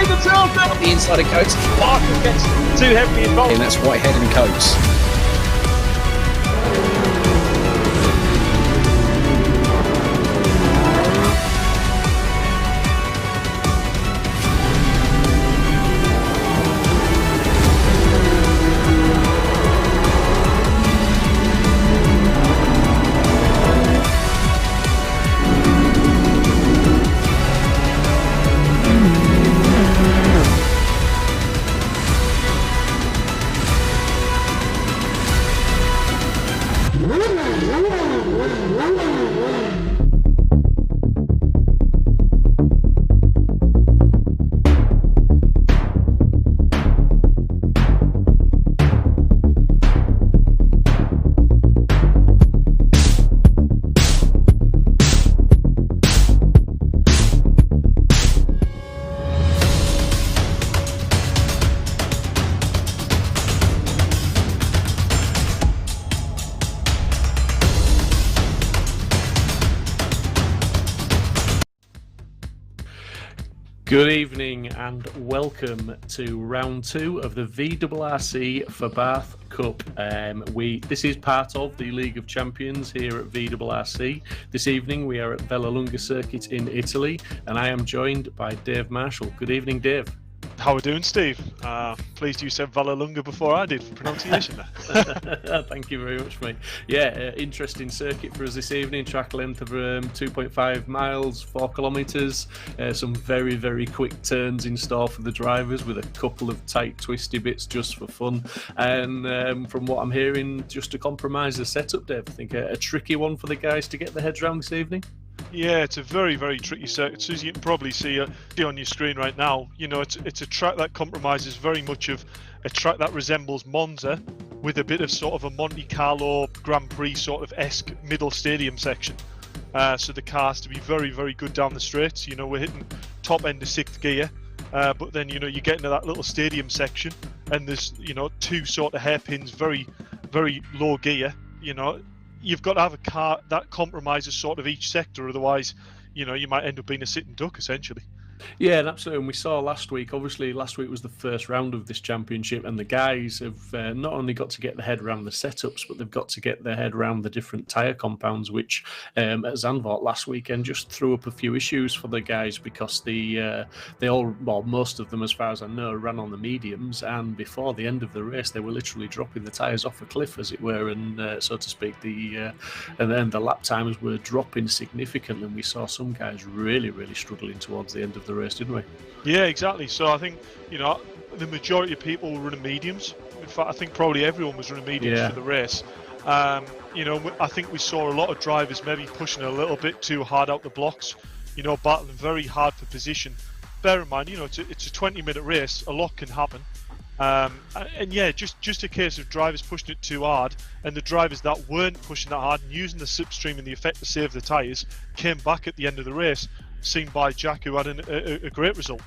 away the tail. The inside of Coates. Barker gets too heavily involved. And that's Whitehead and Coates. Good evening and welcome to round 2 of the VRRC Fabarth Cup. This is part of the League of Champions here at VRRC. This evening we are at Vallelunga circuit in Italy and I am joined by Dave Marshall. Good evening, Dave. How are we doing, Steve? Pleased you said Vallelunga before I did for pronunciation there. Thank you very much, mate. Yeah, interesting circuit for us this evening. Track length of 2.5 miles, 4 kilometres. Some very, very quick turns in store for the drivers with a couple of tight, twisty bits just for fun. And from what I'm hearing, just to compromise the setup, Dave, I think a tricky one for the guys to get their heads around this evening. Yeah, it's a very, very tricky circuit. As you can probably see on your screen right now, you know, it's a track that compromises very much of a track that resembles Monza with a bit of sort of a Monte Carlo Grand Prix sort of esque middle stadium section. So the car has to be very, very good down the straights. You know, we're hitting top end of 6th gear, but then, you know, you get into that little stadium section and there's, you know, 2 sort of hairpins, very, very low gear, you know. You've got to have a car that compromises sort of each sector, otherwise, you know, you might end up being a sitting duck essentially. Yeah, and absolutely. And we saw last week, obviously last week was the first round of this championship and the guys have not only got to get their head around the setups, but they've got to get their head around the different tyre compounds, which at Zandvoort last weekend just threw up a few issues for the guys because they all, well, most of them, as far as I know, ran on the mediums, and before the end of the race, they were literally dropping the tyres off a cliff, as it were, and so to speak, and then the lap times were dropping significantly, and we saw some guys really, really struggling towards the end of the race, didn't we? Yeah, exactly. So I think, you know, the majority of people were running mediums. In fact, I think probably everyone was running mediums for the race. You know, I think we saw a lot of drivers maybe pushing a little bit too hard out the blocks, you know, battling very hard for position. Bear in mind, you know, it's a 20-minute race, a lot can happen. And yeah, just a case of drivers pushing it too hard, and the drivers that weren't pushing that hard and using the slipstream and the effect to save the tyres came back at the end of the race, seen by Jack, who had a great result.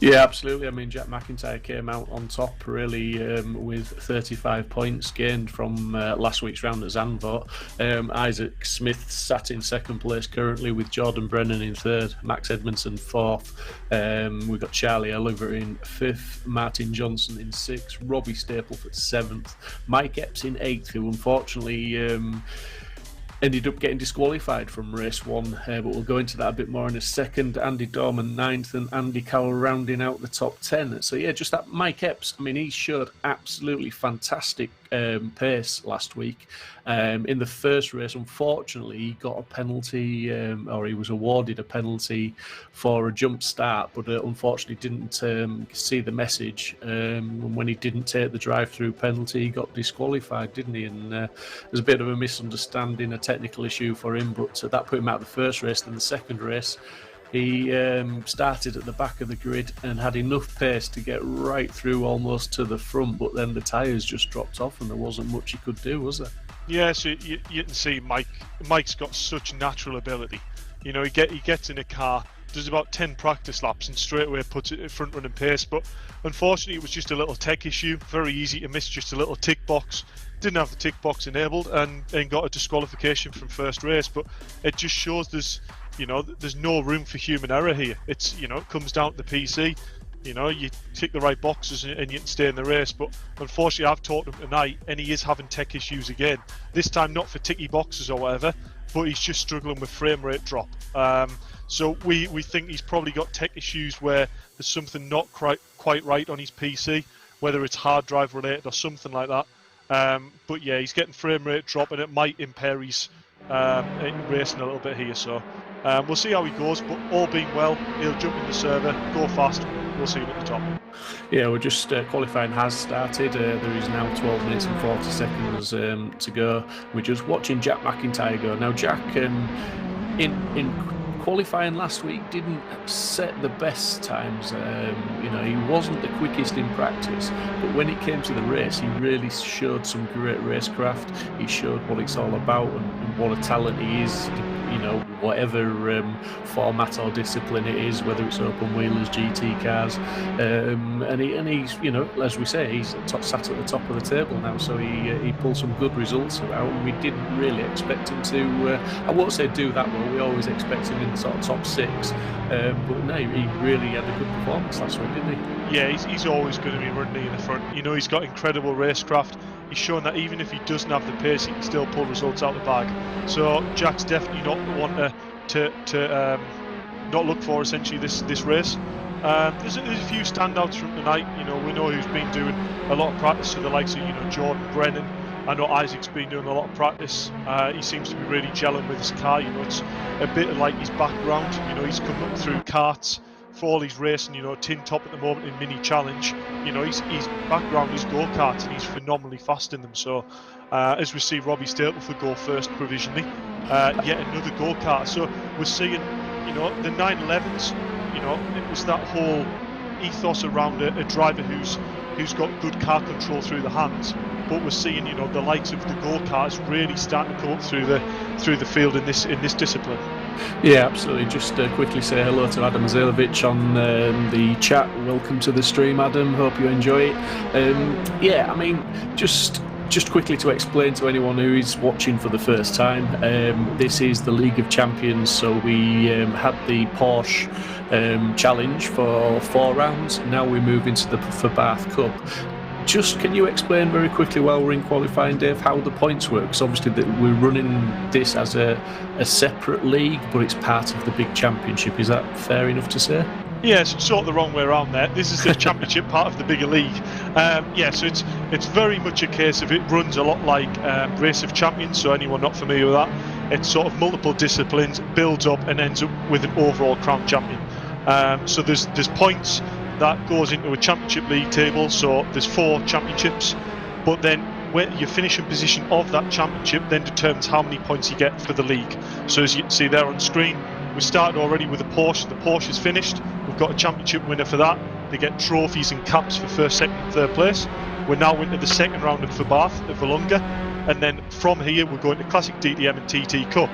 Yeah, absolutely. I mean, Jack McIntyre came out on top really with 35 points gained from last week's round at Zandvoort. Isaac Smith sat in second place currently with Jordan Brennan in third, Max Edmondson fourth. We've got Charlie Oliver in fifth, Martin Johnson in sixth, Robbie Stapleford seventh, Mike Epps in eighth, who unfortunately ended up getting disqualified from race 1, but we'll go into that a bit more in a second. Andy Dorman 9th and Andy Cowell rounding out the top 10. So yeah, just that Mike Epps, I mean, he showed absolutely fantastic pace last week. In the first race, unfortunately, he got a penalty, or he was awarded a penalty for a jump start, but unfortunately didn't see the message. When he didn't take the drive-through penalty, he got disqualified, didn't he? And there's a bit of a misunderstanding, a technical issue for him, but that put him out of the first race. Then the second race, he started at the back of the grid and had enough pace to get right through almost to the front, but then the tyres just dropped off and there wasn't much he could do, was there? Yeah, so you can see Mike's got such natural ability. You know, he gets in a car, does about 10 practice laps and straight away puts it at front running pace, but unfortunately it was just a little tech issue, very easy to miss, just a little tick box. Didn't have the tick box enabled and got a disqualification from first race, but it just shows there's no room for human error here. It's, you know, it comes down to the PC. You know, you tick the right boxes and you can stay in the race. But unfortunately, I've talked to him tonight, and he is having tech issues again. This time, not for ticky boxes or whatever, but he's just struggling with frame rate drop. So we think he's probably got tech issues where there's something not quite right on his PC, whether it's hard drive related or something like that. But yeah, he's getting frame rate drop, and it might impair his racing a little bit here. So we'll see how he goes. But all being well, he'll jump in the server, go fast. We'll see him at the top. Yeah, we're just qualifying has started. There is now 12 minutes and 40 seconds to go. We're just watching Jack McIntyre go. Now, Jack, in qualifying last week, didn't set the best times. You know, he wasn't the quickest in practice, but when it came to the race, he really showed some great racecraft. He showed what it's all about and what a talent he is. You know, whatever format or discipline it is, whether it's open wheelers, GT cars, and he's, you know, as we say, he's sat at the top of the table now. So he pulled some good results out, and we didn't really expect him to. I won't say do that well. We always expect him in the sort of top 6, but no, he really had a good performance last week, didn't he? Yeah, he's always going to be running in the front. You know, he's got incredible racecraft. He's shown that even if he doesn't have the pace, he can still pull results out of the bag. So Jack's definitely not the one to not look for essentially this race. There's a few standouts from tonight. You know, we know who's been doing a lot of practice, to the likes of, you know, Jordan Brennan. I know Isaac's been doing a lot of practice. He seems to be really gelling with his car. You know, it's a bit like his background. You know, he's come up through karts. For all he's racing, you know, tin top at the moment in mini challenge. You know, his background is go-karts, and he's phenomenally fast in them. So as we see Robbie Stapleford go first provisionally, yet another go-kart. So we're seeing, you know, the 911s. You know, it was that whole ethos around a driver who's got good car control through the hands. But we're seeing, you know, the likes of the go-karts really starting to come up through the field in this discipline. Yeah, absolutely. Just quickly say hello to Adam Azalovic on the chat. Welcome to the stream, Adam. Hope you enjoy it. Yeah, I mean, just quickly to explain to anyone who is watching for the first time, this is the League of Champions. So we had the Porsche challenge for 4 rounds. Now we move into the Fabarth Cup. Just can you explain very quickly while we're in qualifying, Dave, how the points work? Because obviously we're running this as a separate league, but it's part of the big championship. Is that fair enough to say? Yes, sort of the wrong way around there. This is the championship part of the bigger league. Yeah, so it's very much a case of it runs a lot like Race of Champions. So anyone not familiar with that, it's sort of multiple disciplines, builds up and ends up with an overall crown champion. So there's points that goes into a championship league table. So there's 4 championships, but then where your finishing position of that championship then determines how many points you get for the league. So as you can see there on screen, we started already with a Porsche. The Porsche is finished. We've got a championship winner for that. They get trophies and caps for first, second and third place. We're now into the second round of Fabarth at Vallelunga, and then from here we're going to Classic DTM and TT Cup.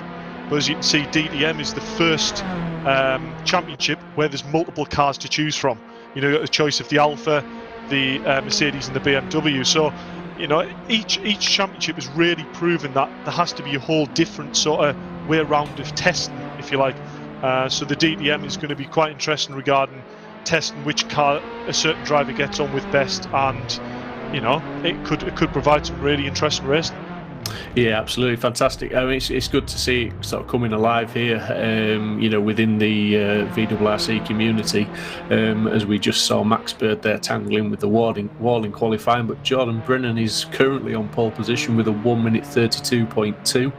But as you can see, DTM is the first championship where there's multiple cars to choose from. You know, you've got the choice of the Alfa, the Mercedes and the BMW. So, you know, each championship has really proven that there has to be a whole different sort of way around of testing, if you like. So the DTM is going to be quite interesting regarding testing which car a certain driver gets on with best, and, you know, it could provide some really interesting racing. Yeah, absolutely fantastic. I mean, it's good to see it sort of coming alive here, you know, within the VRRC community, as we just saw Max Bird there tangling with the wall in qualifying, but Jordan Brennan is currently on pole position with a 1:32.2.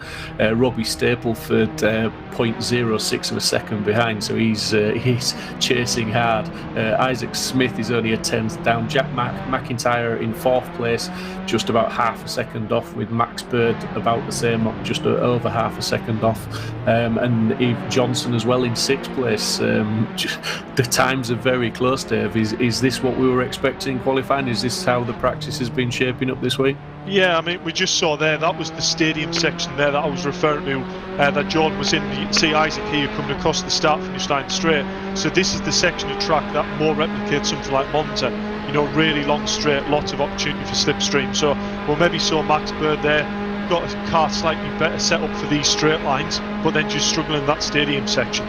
Robbie Stapleford 0.06 of a second behind, so he's chasing hard. Isaac Smith is only a 10th down. Jack McIntyre in 4th place, just about half a second off, with Max Bird about the same, just over half a second off, and Eve Johnson as well in 6th place. The times are very close, Dave. Is this what we were expecting in qualifying? Is this how the practice has been shaping up this week? Yeah, I mean, we just saw there, that was the stadium section there that I was referring to, that Jordan was in. You can see Isaac here coming across the start-finish line straight. So this is the section of track that more replicates something like Monza. You know, really long straight, lots of opportunity for slipstream. So we'll maybe saw Max Bird there, got a car slightly better set up for these straight lines, but then just struggling in that stadium section.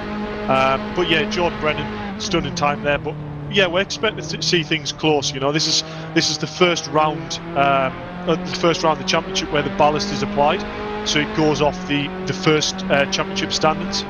But yeah, Jordan Brennan, stunning time there. But yeah, we're expecting to see things close. You know, this is the first round of the championship where the ballast is applied, so it goes off the first championship standards.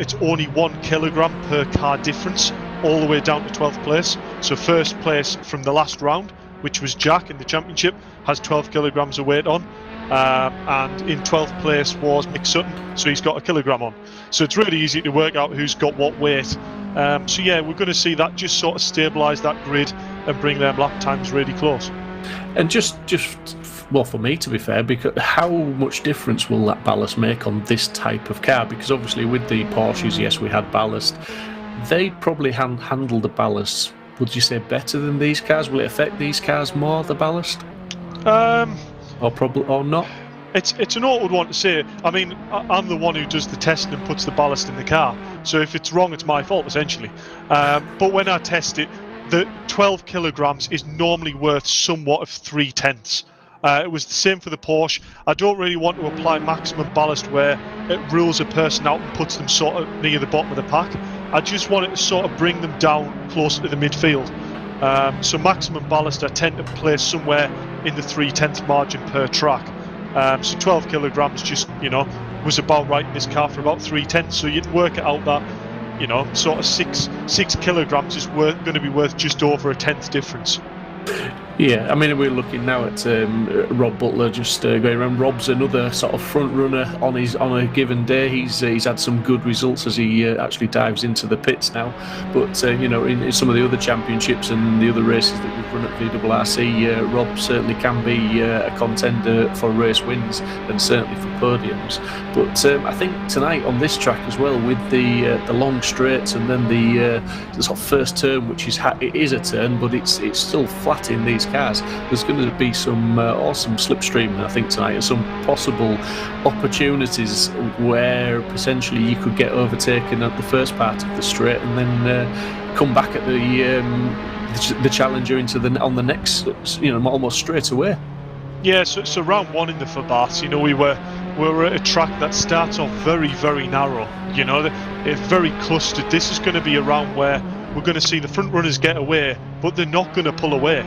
It's only 1 kilogram per car difference, all the way down to 12th place. So first place from the last round, which was Jack in the championship, has 12 kilograms of weight on. And in 12th place was Mick Sutton, so he's got a kilogram on. So it's really easy to work out who's got what weight. So yeah, we're going to see that just sort of stabilise that grid and bring their lap times really close. And just well, for me, to be fair, because how much difference will that ballast make on this type of car? Because obviously with the Porsches, yes, we had ballast. They'd probably handle the ballast, would you say, better than these cars? Will it affect these cars more, the ballast? Or not? It's an awkward one to say. I mean, I'm the one who does the testing and puts the ballast in the car. So if it's wrong, it's my fault, essentially. But when I test it, the 12 kilograms is normally worth somewhat of 3/10. It was the same for the Porsche. I don't really want to apply maximum ballast where it rules a person out and puts them sort of near the bottom of the pack. I just want it to sort of bring them down closer to the midfield. So maximum ballast I tend to place somewhere in the 3/10 margin per track. So 12 kilograms just, was about right in this car for about 3/10. So you'd work it out that, sort of 6 kilograms is going to be worth just over a tenth difference. Yeah, I mean, we're looking now at Rob Butler just going around. Rob's another sort of front runner on a given day. He's had some good results as he actually dives into the pits now. But in some of the other championships and the other races that we've run at VRRC, Rob certainly can be a contender for race wins and certainly for podiums. But I think tonight on this track as well, with the long straights and then the sort of first turn, which it is a turn, but it's still flat in these cars. There's going to be some awesome slipstreaming, I think, tonight, and some possible opportunities where potentially you could get overtaken at the first part of the straight and then come back at the challenger on the next, almost straight away. Yeah, so round one in the Fabarth, we were at a track that starts off very, very narrow. It's very clustered. This is going to be a round where we're going to see the front runners get away, but they're not going to pull away.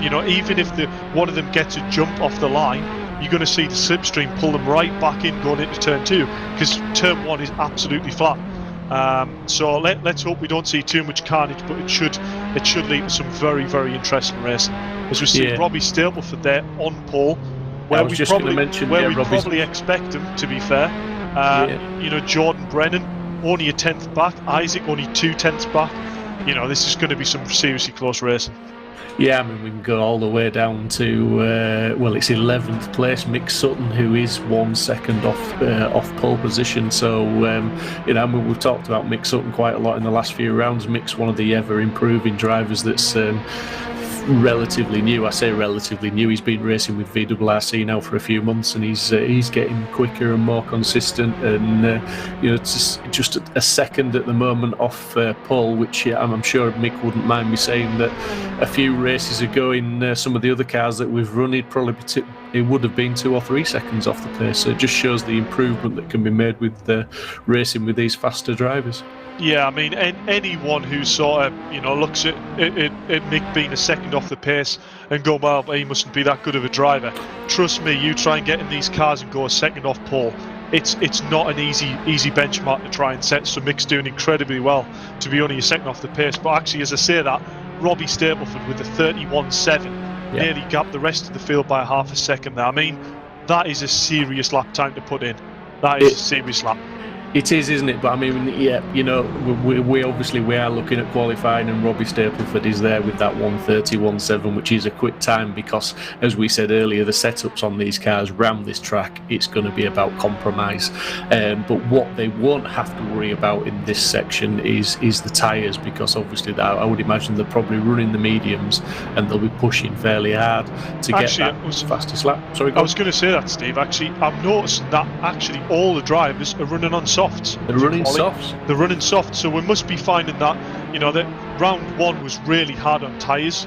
Even if one of them gets a jump off the line, you're going to see the slipstream pull them right back in going into turn 2, because turn 1 is absolutely flat. So let's hope we don't see too much carnage, but it should lead to some very, very interesting racing. As we see Robbie Stapleford there on pole, where we probably expect him, to be fair. Jordan Brennan only a tenth back, Isaac only 2 tenths back. This is going to be some seriously close racing. Yeah, I mean, we can go all the way down to it's 11th place, Mick Sutton, who is 1 second off pole position. So we've talked about Mick Sutton quite a lot in the last few rounds. Mick's one of the ever improving drivers that's relatively new. I say relatively new. He's been racing with VRRC now for a few months, and he's getting quicker and more consistent. And it's just a second at the moment off pole, which I'm sure Mick wouldn't mind me saying that a few races ago in some of the other cars that we've run, it would have been 2 or 3 seconds off the pace. So it just shows the improvement that can be made with racing with these faster drivers. Yeah, I mean, anyone who sort of, looks at Mick being a second off the pace and go, well, he mustn't be that good of a driver. Trust me, you try and get in these cars and go a second off pole. It's not an easy benchmark to try and set. So Mick's doing incredibly well to be only a second off the pace. But actually, as I say that, Robbie Stapleford with the 31.7 nearly gapped the rest of the field by half a second there. I mean, that is a serious lap time to put in. That is a serious lap. It is, isn't it? But I mean, we obviously are looking at qualifying, and Robbie Stapleford is there with that 1:31.7, which is a quick time because, as we said earlier, the setups on these cars round this track, it's going to be about compromise. But what they won't have to worry about in this section is the tyres, because obviously I would imagine they're probably running the mediums and they'll be pushing fairly hard to get that fastest lap. Sorry, I was going to say that, Steve. Actually, I'm noticing that all the drivers are running on softs. They're running softs. They're running soft, so we must be finding that that round 1 was really hard on tyres.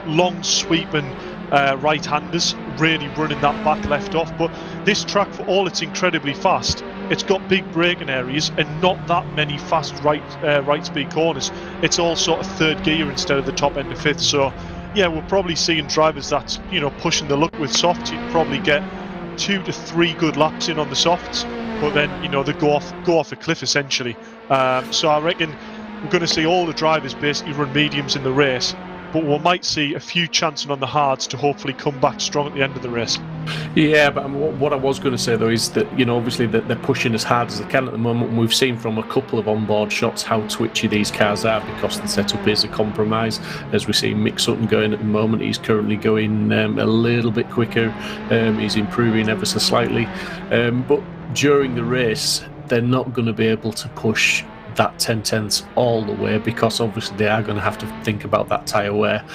Long sweeping right-handers really running that back left off. But this track, for all it's incredibly fast, it's got big braking areas and not that many fast right speed corners. It's all sort of third gear instead of the top end of fifth. So yeah, we're probably seeing drivers that's, you know, pushing the luck with softs. You'd probably get 2 to 3 good laps in on the softs, but then, you know, they go off a cliff essentially. So I reckon we're going to see all the drivers basically run mediums in the race, but we might see a few chancing on the hards to hopefully come back strong at the end of the race. Yeah, but what I was going to say though is that, you know, obviously that they're pushing as hard as they can at the moment, and we've seen from a couple of onboard shots how twitchy these cars are because the setup is a compromise. As we see Mick Sutton going at the moment, he's currently going a little bit quicker. He's improving ever so slightly, but during the race they're not going to be able to push that 10 tenths all the way, because obviously they are going to have to think about that tyre wear,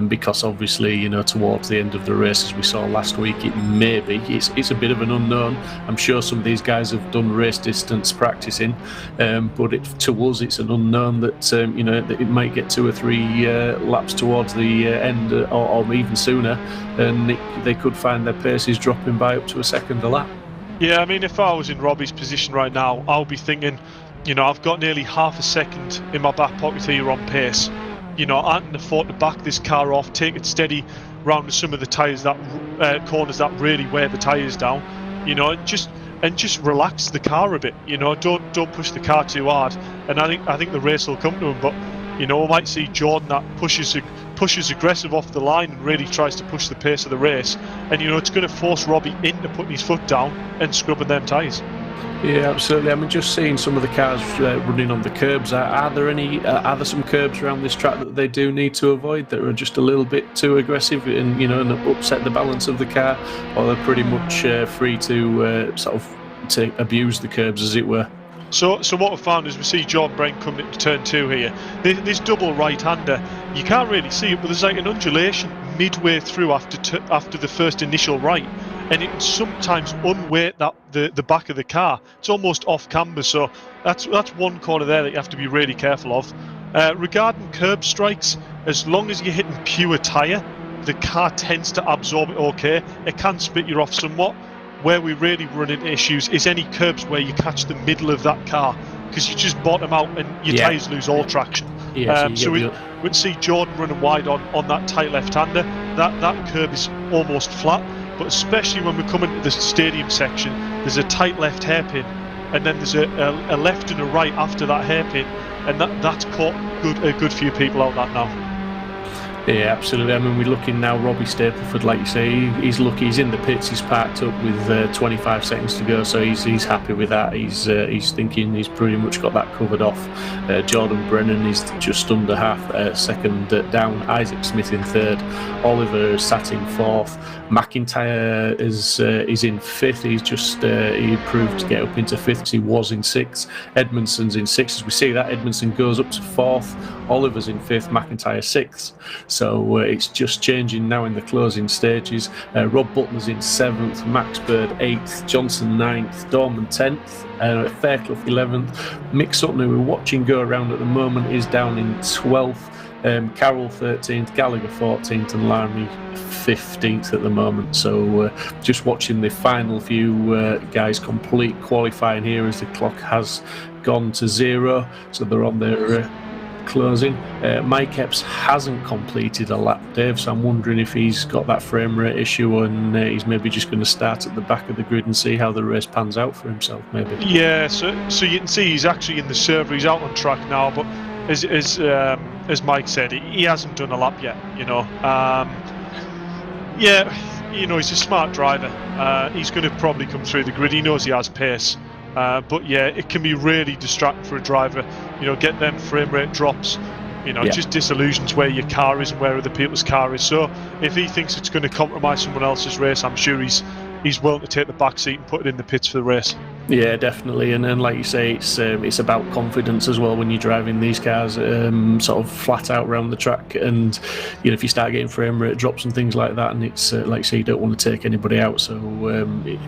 because obviously, you know, towards the end of the race, as we saw last week, it's a bit of an unknown. I'm sure some of these guys have done race distance practicing, but to us it's an unknown that you know, that it might get 2 or 3 laps towards the end, or even sooner, and they could find their paces dropping by up to a second a lap. Yeah, I mean, if I was in Robbie's position right now, I'll be thinking, you know, I've got nearly half a second in my back pocket here on pace. You know, I can afford to back this car off, take it steady round some of the tyres that corners that really wear the tyres down. You know, and just relax the car a bit. You know, don't push the car too hard. And I think the race will come to him. But you know, we might see Jordan that pushes aggressive off the line and really tries to push the pace of the race. And you know, it's going to force Robbie into putting his foot down and scrubbing them tyres. Yeah, absolutely. I mean, just seeing some of the cars running on the curbs, are there some curbs around this track that they do need to avoid that are just a little bit too aggressive and, you know, and upset the balance of the car, or they're pretty much free to to abuse the curbs, as it were? So what we found is we see Jordan Brent coming into turn 2 here. This double right-hander, you can't really see it, but there's like an undulation midway through after the first initial right, and it can sometimes unweight the back of the car. It's almost off camber, so that's one corner there that you have to be really careful of. Regarding curb strikes, as long as you're hitting pure tyre, the car tends to absorb it okay. It can spit you off somewhat. Where we really run into issues is any curbs where you catch the middle of that car, because you just bottom out and your tyres lose all traction. Yeah, so we'd see Jordan running wide on that tight left-hander. That curb is almost flat, but especially when we come into the stadium section, there's a tight left hairpin, and then there's a left and a right after that hairpin, and that's caught a good few people out that now. Yeah, absolutely. I mean, we're looking now, Robbie Stapleford, like you say, he's lucky. He's in the pits. He's parked up with 25 seconds to go, so he's happy with that. He's thinking he's pretty much got that covered off. Jordan Brennan is just under half second down. Isaac Smith in third. Oliver sat in fourth. McIntyre is in fifth. He's just he improved to get up into fifth. He was in sixth. Edmondson's in sixth. As we see that, Edmondson goes up to fourth. Oliver's in fifth. McIntyre sixth. So it's just changing now in the closing stages. Rob Butler's in 7th, Max Bird 8th, Johnson 9th, Dorman 10th, Fairclough 11th. Mick Sutton, who we're watching go around at the moment, is down in 12th. Carroll 13th, Gallagher 14th, and Larmy 15th at the moment. So just watching the final few guys complete qualifying here as the clock has gone to 0. So they're on their closing. Mike Epps hasn't completed a lap, Dave, so I'm wondering if he's got that frame rate issue and he's maybe just going to start at the back of the grid and see how the race pans out for himself, maybe. Yeah, so you can see he's actually in the server. He's out on track now, but as Mike said, he hasn't done a lap yet, you know. Yeah, you know, he's a smart driver. He's going to probably come through the grid. He knows he has pace. But yeah, it can be really distracting for a driver, you know, get them frame rate drops, you know, just disillusions where your car is and where other people's car is. So if he thinks it's going to compromise someone else's race, I'm sure he's willing to take the back seat and put it in the pits for the race. Yeah, definitely, and like you say, it's about confidence as well when you're driving these cars, sort of flat out around the track, and if you start getting frame rate drops and things like that, and it's like you say, you don't want to take anybody out, so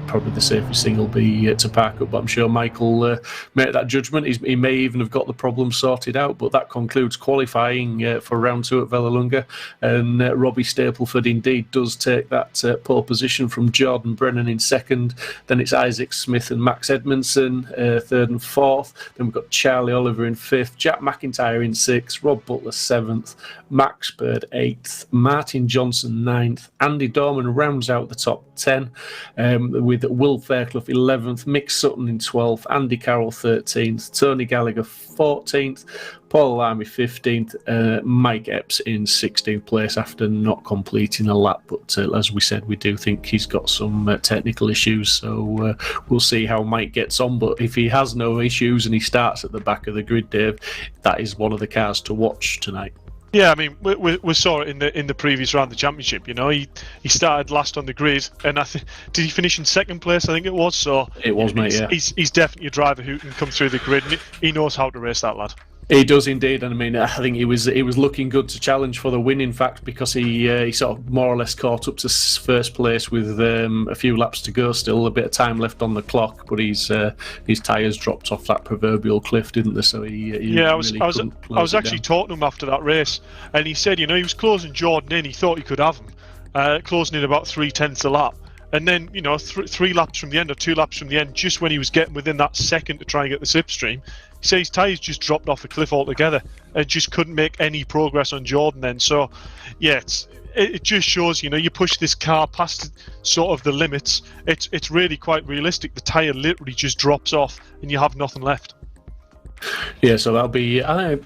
probably the safest thing will be to park up. But I'm sure Michael make that judgment. He may even have got the problem sorted out. But that concludes qualifying for round 2 at Vallelunga, and Robbie Stapleford indeed does take that pole position from Jordan Brennan in second. Then it's Isaac Smith and Max Edmondson, 3rd and 4th. Then we've got Charlie Oliver in 5th, Jack McIntyre in 6th, Rob Butler 7th, Max Bird 8th, Martin Johnson 9th, Andy Dorman rounds out the top 10 with Will Fairclough 11th, Mick Sutton in 12th, Andy Carroll 13th, Tony Gallagher 14th, Paul Lamy 15th, Mike Epps in 16th place after not completing a lap. But as we said, we do think he's got some technical issues, so we'll see how Mike gets on. But if he has no issues and he starts at the back of the grid, Dave, that is one of the cars to watch tonight. Yeah, I mean, we saw it in the previous round of the championship. He started last on the grid, and did he finish in 2nd place? I think it was. So it was, mate. Yeah, he's definitely a driver who can come through the grid. And he knows how to race, that lad. He does indeed, and I mean, I think he was looking good to challenge for the win. In fact, because he sort of more or less caught up to 1st place with a few laps to go, still a bit of time left on the clock. But his tyres dropped off that proverbial cliff, didn't they? So I was actually talking to him after that race, and he said, he was closing Jordan in. He thought he could have him, closing in about 3/10 a lap. And then, 3 laps from the end or 2 laps from the end, just when he was getting within that second to try and get the slipstream, he said his tyres just dropped off a cliff altogether and just couldn't make any progress on Jordan then. So, yeah, it just shows, you push this car past sort of the limits. It's really quite realistic. The tyre literally just drops off and you have nothing left. Yeah, so that'll be. I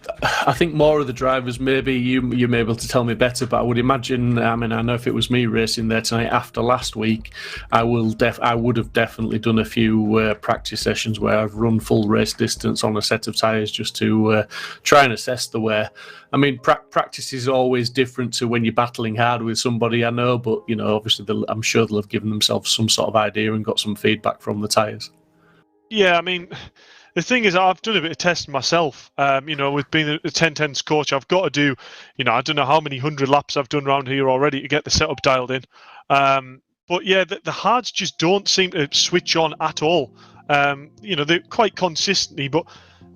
think more of the drivers. Maybe you may be able to tell me better, but I would imagine. I mean, I know if it was me racing there tonight after last week, I would have definitely done a few practice sessions where I've run full race distance on a set of tyres just to try and assess the wear. I mean, practice is always different to when you're battling hard with somebody. I know, but obviously, I'm sure they'll have given themselves some sort of idea and got some feedback from the tyres. Yeah, I mean. The thing is, I've done a bit of testing myself. With being a 10-10s coach, I've got to do, I don't know how many 100 laps I've done around here already to get the setup dialed in. But yeah, the hards just don't seem to switch on at all. They're quite consistently, but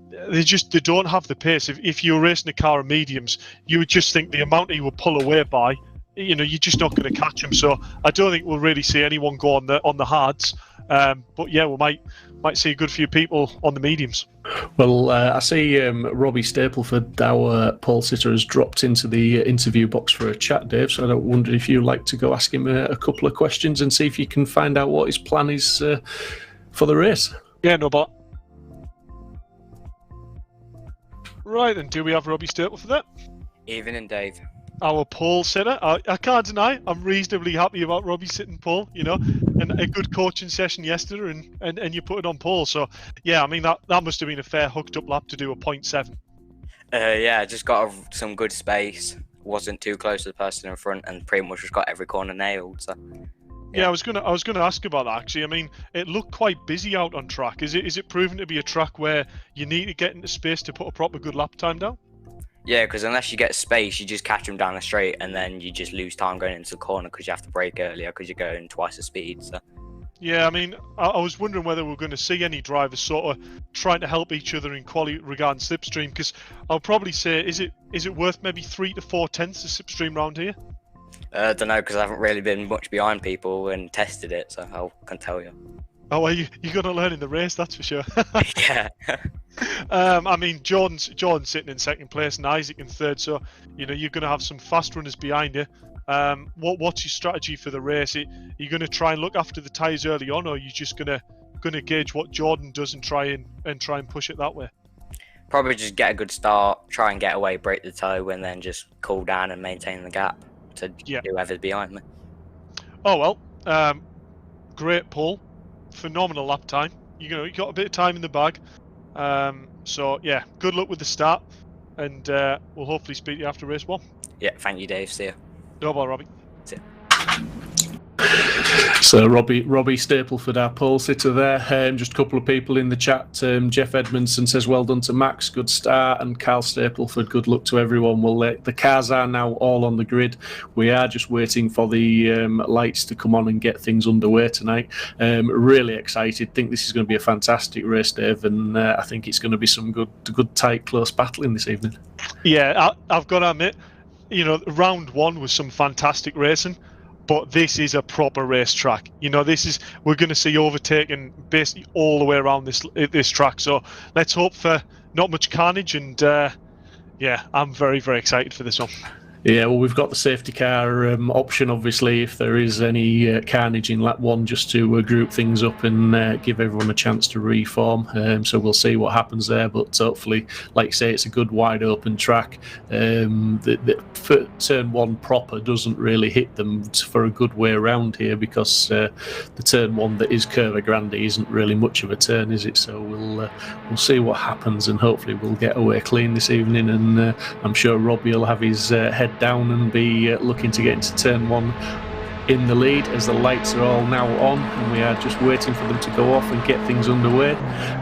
they don't have the pace. If you're racing a car of mediums, you would just think the amount he would pull away by, you're just not going to catch him. So I don't think we'll really see anyone go on the hards. But yeah, we might see a good few people on the mediums. Well, I see Robbie Stapleford, our pole sitter, has dropped into the interview box for a chat, Dave. So I wonder if you'd like to go ask him a couple of questions and see if you can find out what his plan is for the race. Yeah, no bother. Right, then, do we have Robbie Stapleford there? Evening, Dave. Our pole sitter. I can't deny I'm reasonably happy about Robbie sitting pole, and a good coaching session yesterday, and you put it on pole. So yeah, I mean that must have been a fair hooked up lap to do a 0.7. Yeah, just got some good space. Wasn't too close to the person in front, and pretty much just got every corner nailed. So yeah, I was gonna ask about that actually. I mean, it looked quite busy out on track. Is it proven to be a track where you need to get into space to put a proper good lap time down? Yeah, because unless you get space, you just catch them down the straight, and then you just lose time going into the corner because you have to brake earlier because you're going twice the speed. So. Yeah, I mean, I was wondering whether we're going to see any drivers sort of trying to help each other in quality regarding slipstream, because I'll probably say, is it worth maybe 3 to 4 tenths of slipstream round here? I don't know, because I haven't really been much behind people and tested it, so I can tell you. Oh, well, you're going to learn in the race, that's for sure. Yeah. I mean, Jordan's sitting in 2nd place and Isaac in 3rd, so you're going to have some fast runners behind you. What's your strategy for the race? Are you going to try and look after the tyres early on, or are you just going to gauge what Jordan does and try and push it that way? Probably just get a good start, try and get away, break the toe, and then just cool down and maintain the gap to whoever's behind me. Oh well, great pull, phenomenal lap time. You got a bit of time in the bag. So yeah, good luck with the start, and we'll hopefully speak to you after race 1. Yeah, thank you, Dave. See you. No bother, Robbie. See you. So Robbie Stapleford, our pole sitter there. Just a couple of people in the chat. Jeff Edmondson says, well done to Max, good start. And Carl Stapleford, good luck to everyone. Well, the cars are now all on the grid. We are just waiting for the lights to come on and get things underway tonight. Really excited. Think this is going to be a fantastic race, Dave, and I think it's going to be some good tight, close battling this evening. Yeah, I've got to admit, round one was some fantastic racing. But this is a proper racetrack. We're going to see overtaking basically all the way around this track. So let's hope for not much carnage. And I'm very, very excited for this one. Yeah, well, we've got the safety car option, obviously, if there is any carnage in lap one, just to group things up and give everyone a chance to reform. So we'll see what happens there, but hopefully, like you say, it's a good wide open track. The turn one proper doesn't really hit them for a good way around here, because the turn one that is Curva Grande isn't really much of a turn, is it? So we'll see what happens, and hopefully we'll get away clean this evening, and I'm sure Robbie will have his head down and be looking to get into turn one in the lead, as the lights are all now on, and we are just waiting for them to go off and get things underway.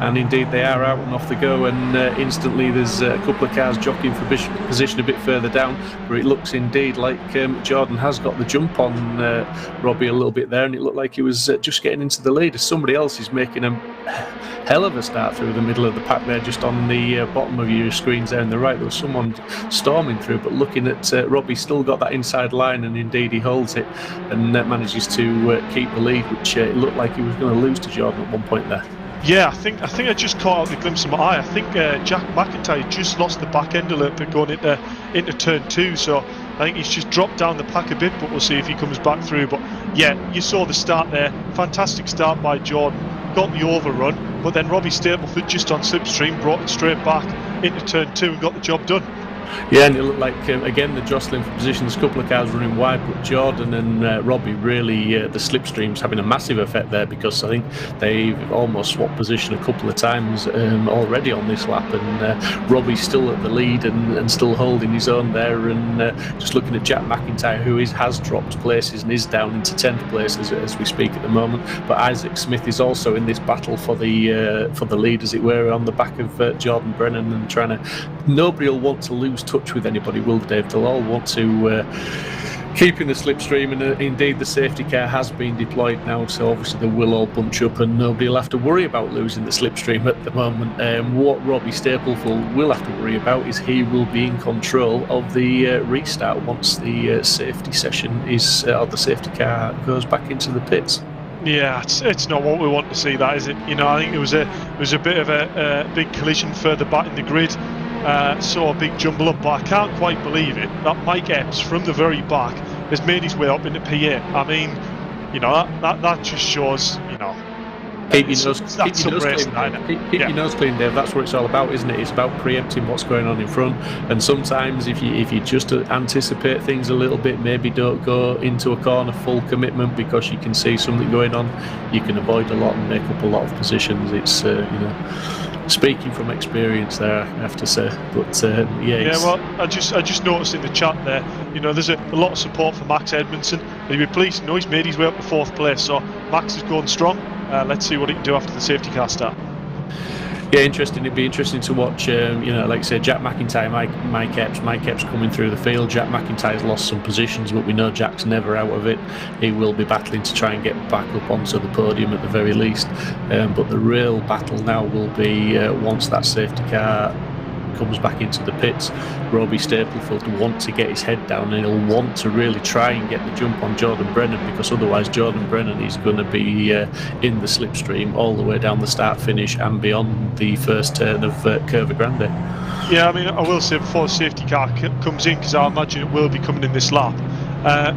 And indeed they are out and off they go, and instantly there's a couple of cars jockeying for position a bit further down, but it looks indeed like Jordan has got the jump on Robbie a little bit there, and it looked like he was just getting into the lead, as somebody else is making a hell of a start through the middle of the pack there. Just on the bottom of your screens there on the right, there was someone storming through, but looking at Robbie, still got that inside line, and indeed he holds it and manages to keep the lead, which it looked like he was going to lose to Jordan at one point there. Yeah, I think I just caught out the glimpse of my eye. I think Jack McIntyre just lost the back end a little bit going into turn two, so I think he's just dropped down the pack a bit, but we'll see if he comes back through. But yeah, you saw the start there, fantastic start by Jordan, got the overrun, but then Robbie Stapleford just on slipstream brought it straight back into turn two and got the job done. Yeah, and it looked like, again, the jostling for position. There's a couple of cars running wide, but Jordan and Robbie really, the slipstream's having a massive effect there, because I think they've almost swapped position a couple of times already on this lap, and Robbie's still at the lead and still holding his own there, and just looking at Jack McIntyre, who has dropped places and is down into 10th place as we speak at the moment, but Isaac Smith is also in this battle for the lead, as it were, on the back of Jordan Brennan, and nobody will want to lose touch with anybody, will Dave? They'll all want to keep in the slipstream, and indeed the safety car has been deployed now, so obviously they will all bunch up and nobody will have to worry about losing the slipstream at the moment. What Robbie Stapleford will have to worry about is he will be in control of the restart once the safety session is, or the safety car goes back into the pits. Yeah, it's not what we want to see, that, is it? I think it was a bit of a big collision further back in the grid. Saw a big jumble up, but I can't quite believe it that Mike Epps from the very back has made his way up into PA. I mean, that just shows, Keep your nose clean, Dave. That's what it's all about, isn't it? It's about preempting what's going on in front. And sometimes, if you just anticipate things a little bit, maybe don't go into a corner full commitment because you can see something going on, you can avoid a lot and make up a lot of positions. It's speaking from experience there, I have to say. But yeah, well, I just noticed in the chat there, there's a lot of support for Max Edmondson. He'll be pleased. He's made his way up to 4th place, so Max is going strong. Let's see what he can do after the safety car start. Yeah, interesting. It'd be interesting to watch, like I say, Jack McIntyre, Mike Epps coming through the field. Jack McIntyre's lost some positions, but we know Jack's never out of it. He will be battling to try and get back up onto the podium at the very least. But the real battle now will be once that safety car comes back into the pits. Robbie Stapleford will want to get his head down, and he'll want to really try and get the jump on Jordan Brennan, because otherwise Jordan Brennan is going to be in the slipstream all the way down the start finish and beyond the first turn of Curva Grande. Yeah, I mean, I will say before the safety car comes in, because I imagine it will be coming in this lap,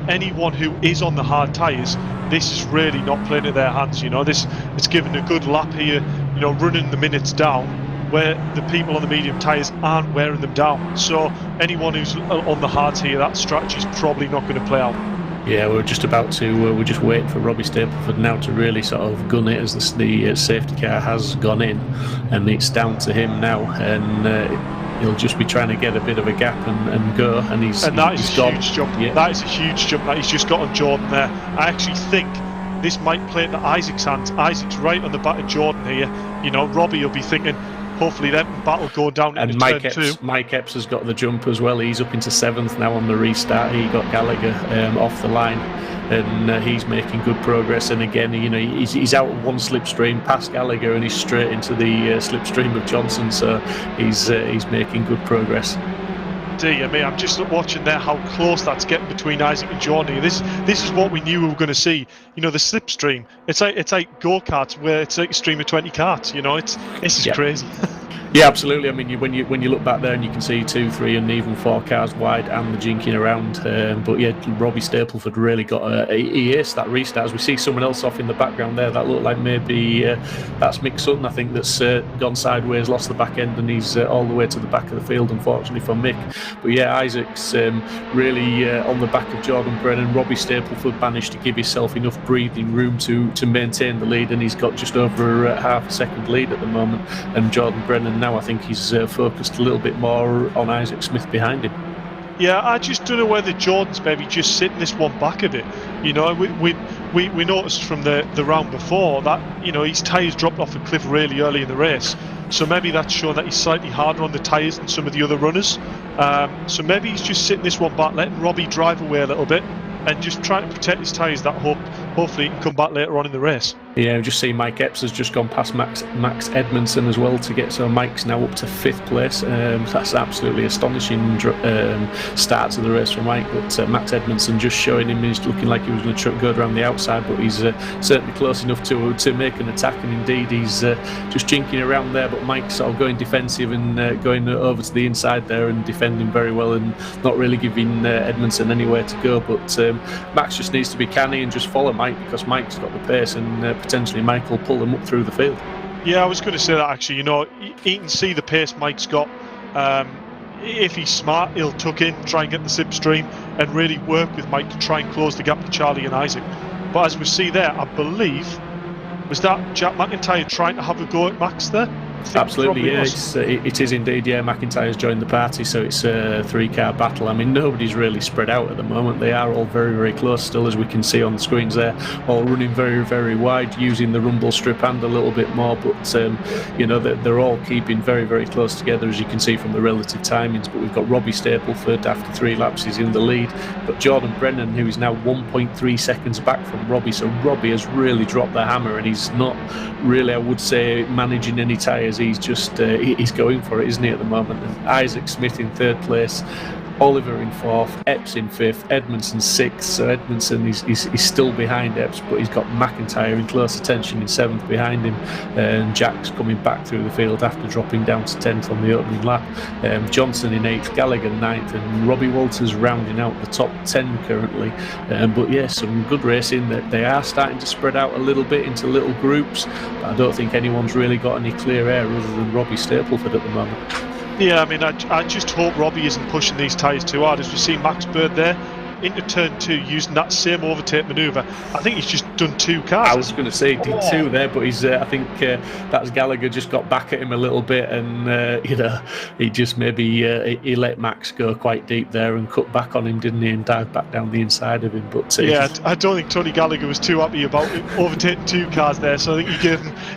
anyone who is on the hard tyres, this is really not playing in their hands. It's given a good lap here, running the minutes down, where the people on the medium tyres aren't wearing them down. So anyone who's on the hards here, that strategy is probably not going to play out. Yeah, we're just waiting for Robbie Stapleford now to really sort of gun it, as the safety car has gone in, and it's down to him now, and he'll just be trying to get a bit of a gap and go, and that is a huge jump. Yeah. That is a huge jump that he's just got on Jordan there. I actually think this might play into Isaac's hands. Isaac's right on the back of Jordan here. You know, Robbie will be thinking, hopefully that battle go down into Mike turn 2. Mike Epps has got the jump as well. He's up into 7th now on the restart. He got Gallagher off the line, and he's making good progress. And again, you know, he's out of one slipstream past Gallagher, and he's straight into the slipstream of Johnson. So he's making good progress. Dear me, I'm just watching there how close that's getting between Isaac and Jordan. This is what we knew we were going to see. You know, the slipstream. It's like go-karts where it's like a stream of 20 karts. You know, this is crazy. Yeah, absolutely. I mean, when you look back there and you can see 2, 3, and even 4 cars wide and the jinking around. But yeah, Robbie Stapleford really got he aced that restart. As we see someone else off in the background there, that looked like maybe that's Mick Sutton, I think, that's gone sideways, lost the back end, and he's all the way to the back of the field, unfortunately for Mick. But yeah, Isaac's really on the back of Jordan Brennan. Robbie Stapleford managed to give himself enough breathing room to maintain the lead, and he's got just over half a second lead at the moment. And Jordan Brennan now, I think he's focused a little bit more on Isaac Smith behind him. Yeah, I just don't know whether Jordan's maybe just sitting this one back a bit. You know, we noticed from the round before that, you know, his tyres dropped off a cliff really early in the race. So maybe that's showing that he's slightly harder on the tyres than some of the other runners. So maybe he's just sitting this one back, letting Robbie drive away a little bit, and just trying to protect his tyres. That hopefully he can come back later on in the race. Yeah, we've just seen Mike Epps has just gone past Max Edmondson as well to get, so Mike's now up to 5th place. That's absolutely astonishing start to the race for Mike, but Max Edmondson just showing him, he's looking like he was going to go around the outside, but he's certainly close enough to make an attack, and indeed he's just jinking around there, but Mike's sort of going defensive and going over to the inside there and defending very well and not really giving Edmondson anywhere to go, but Max just needs to be canny and just follow Mike, because Mike's got the pace, and potentially Mike will pull them up through the field. Yeah, I was going to say that actually. You know, he can see the pace Mike's got. If he's smart, he'll tuck in, try and get the slipstream, and really work with Mike to try and close the gap to Charlie and Isaac. But as we see there, I believe, was that Jack McIntyre trying to have a go at Max there? Absolutely, yeah, it is indeed. Yeah, McIntyre's joined the party, so it's a 3-car battle. I mean, nobody's really spread out at the moment. They are all very, very close still, as we can see on the screens there, all running very, very wide, using the rumble strip and a little bit more, but you know, they're all keeping very, very close together, as you can see from the relative timings. But we've got Robbie Stapleford after 3 laps, he's in the lead. We've got Jordan Brennan, who is now 1.3 seconds back from Robbie, so Robbie has really dropped the hammer, and he's not really, I would say, managing any tyres. He's just he's going for it, isn't he, at the moment? And Isaac Smith in 3rd place, Oliver in 4th, Epps in 5th, Edmondson 6th. So Edmondson is still behind Epps, but he's got McIntyre in close attention in 7th behind him, and Jack's coming back through the field after dropping down to 10th on the opening lap. Johnson in 8th, Gallagher 9th, and Robbie Walters rounding out the top 10 currently. But yeah, some good racing. That they are starting to spread out a little bit into little groups, but I don't think anyone's really got any clear air other than Robbie Stapleford at the moment. Yeah, I mean, I just hope Robbie isn't pushing these tyres too hard. As we see Max Bird there into turn 2 using that same overtake manoeuvre. I think he's just done 2 cars. I was going to say he did 2 there, but he's I think that's Gallagher just got back at him a little bit, and you know, he just maybe he let Max go quite deep there and cut back on him, didn't he, and dive back down the inside of him. But yeah, I don't think Tony Gallagher was too happy about overtaking 2 cars there, so I think he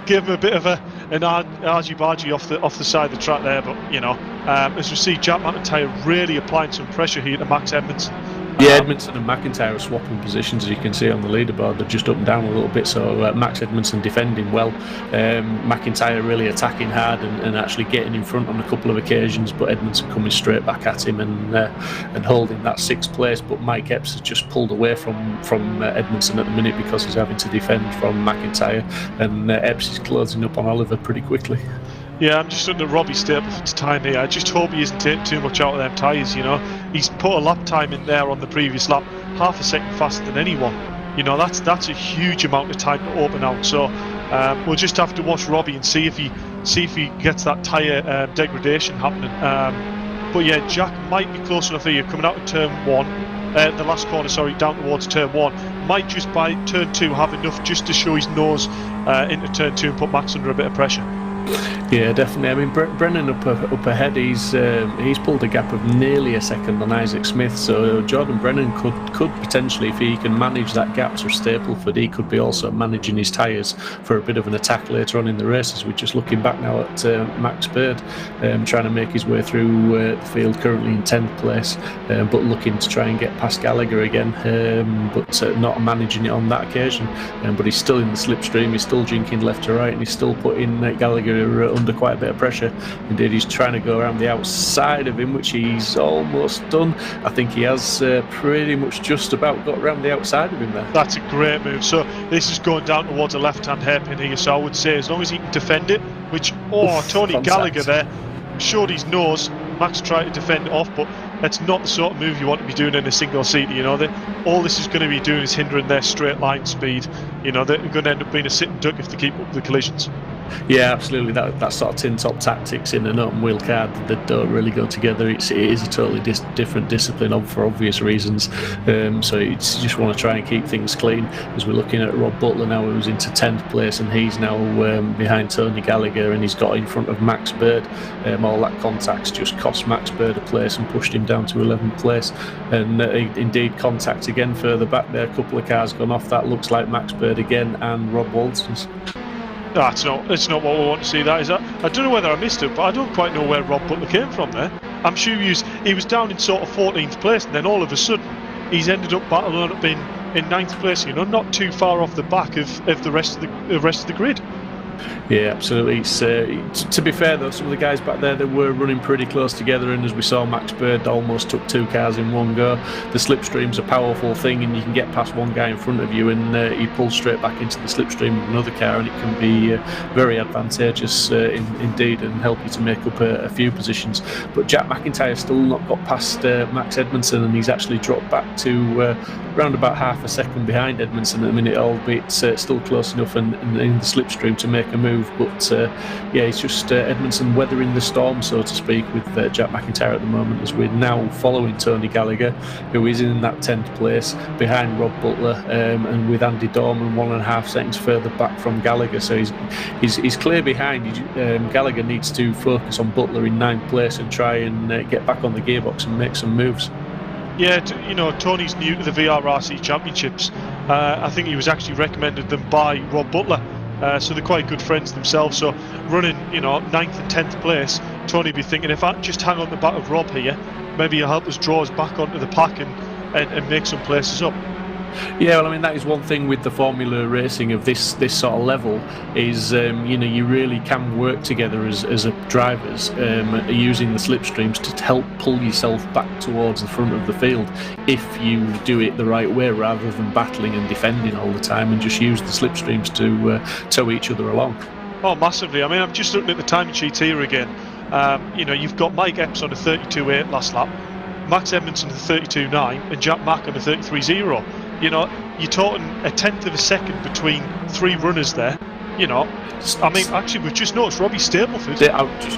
gave him a bit of an argy-bargy off the side of the track there. But you know, as we see Jack McIntyre really applying some pressure here to Max Edmondson. Yeah, Edmondson and McIntyre are swapping positions, as you can see on the leaderboard. They're just up and down a little bit, so Max Edmondson defending well, McIntyre really attacking hard and actually getting in front on a couple of occasions, but Edmondson coming straight back at him and holding that 6th place. But Mike Epps has just pulled away from Edmondson at the minute because he's having to defend from McIntyre, and Epps is closing up on Oliver pretty quickly. Yeah, I'm just under Robbie Stapleford's time here. I just hope he isn't taking too much out of them tyres, you know. He's put a lap time in there on the previous lap, half a second faster than anyone. You know, that's a huge amount of time to open out. So we'll just have to watch Robbie and see if he gets that tyre degradation happening. But yeah, Jack might be close enough here, coming out of turn 1. The last corner, sorry, down towards turn 1. Might just by turn 2 have enough just to show his nose into turn 2 and put Max under a bit of pressure. Yeah, definitely. I mean, Brennan up ahead. He's pulled a gap of nearly a second on Isaac Smith. So Jordan Brennan could potentially, if he can manage that gap to Stapleford, he could be also managing his tyres for a bit of an attack later on in the races. We're just looking back now at Max Bird, trying to make his way through the field, currently in 10th place, but looking to try and get past Gallagher again, but not managing it on that occasion. But he's still in the slipstream. He's still jinking left to right, and he's still putting Gallagher under quite a bit of pressure. Indeed, he's trying to go around the outside of him, which he's almost done. I think he has pretty much just about got around the outside of him there. That's a great move. So this is going down towards a left-hand hairpin here, so I would say as long as he can defend it, which, Tony contact. Gallagher there showed his nose. Max tried to defend it off, but that's not the sort of move you want to be doing in a single seater. You know, all this is going to be doing is hindering their straight line speed. You know, they're going to end up being a sitting duck if they keep up the collisions. Yeah, absolutely. That sort of tin top tactics in an open wheel car that don't really go together. It is a totally different discipline for obvious reasons. So you just want to try and keep things clean. As we're looking at Rob Butler now, who's into 10th place, and he's now behind Tony Gallagher, and he's got in front of Max Bird. All that contact's just cost Max Bird a place and pushed him down to 11th place. And indeed, contact again further back there. A couple of cars gone off. That looks like Max Bird again and Rob Waltons. That's not what we want to see. That is. I don't know whether I missed it, but I don't quite know where Rob Butler came from there. I'm sure he was down in sort of 14th place, and then all of a sudden he's ended up battling up in 9th place. You know, not too far off the back of the rest of the grid. Yeah, absolutely. To be fair though, some of the guys back there that were running pretty close together, and as we saw, Max Bird almost took 2 cars in one go. The slipstream's a powerful thing, and you can get past one guy in front of you and he pulls straight back into the slipstream of another car, and it can be very advantageous indeed, and help you to make up a few positions. But Jack McIntyre still not got past Max Edmondson, and he's actually dropped back to round about half a second behind Edmondson at the minute, albeit still close enough and in the slipstream to make a move. But yeah, it's just Edmondson weathering the storm, so to speak, with Jack McIntyre at the moment, as we're now following Tony Gallagher, who is in that 10th place behind Rob Butler, and with Andy Dorman 1.5 seconds further back from Gallagher. So he's clear behind. Gallagher needs to focus on Butler in 9th place and try and get back on the gearbox and make some moves. Yeah, you know, Tony's new to the VRRC Championships. I think he was actually recommended them by Rob Butler. So they're quite good friends themselves. So running, you know, 9th and 10th place, Tony be thinking, if I just hang on the back of Rob here, maybe he'll help us draw us back onto the pack and make some places up. Yeah, well, I mean, that is one thing with the Formula racing of this sort of level is, you know, you really can work together as drivers, using the slipstreams to help pull yourself back towards the front of the field if you do it the right way, rather than battling and defending all the time, and just use the slipstreams to tow each other along. Oh, massively. I mean, I'm just looking at the timing sheet here again. You know, you've got Mike Epps on a 32.8 last lap, Max Edmondson on a 32.9, and Jack Mack on a 33.0. You know, you're talking a 10th of a second between 3 runners there. You know, I mean, actually, we've just noticed Robbie Stapleford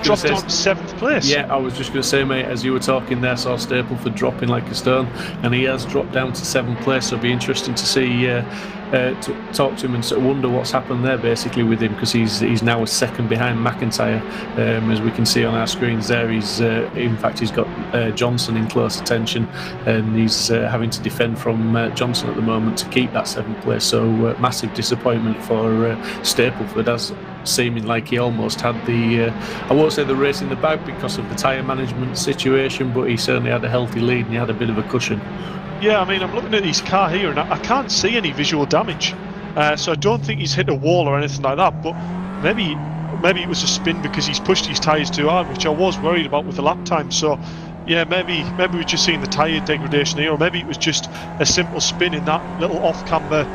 dropped down to 7th place. Yeah, I was just going to say, mate, as you were talking there, saw Stapleford dropping like a stone, and he has dropped down to 7th place. So it'll be interesting to see, to talk to him and sort of wonder what's happened there, basically, with him, because he's now a second behind McIntyre, as we can see on our screens there. He's in fact, he's got Johnson in close attention, and he's having to defend from Johnson at the moment to keep that 7th place. So massive disappointment for Stapleford, as seeming like he almost had the I won't say the race in the bag because of the tyre management situation, but he certainly had a healthy lead and he had a bit of a cushion. Yeah, I mean, I'm looking at his car here and I can't see any visual damage, so I don't think he's hit a wall or anything like that, but maybe it was a spin because he's pushed his tyres too hard, which I was worried about with the lap time. So yeah, maybe we're just seeing the tyre degradation here, or maybe it was just a simple spin in that little off-camber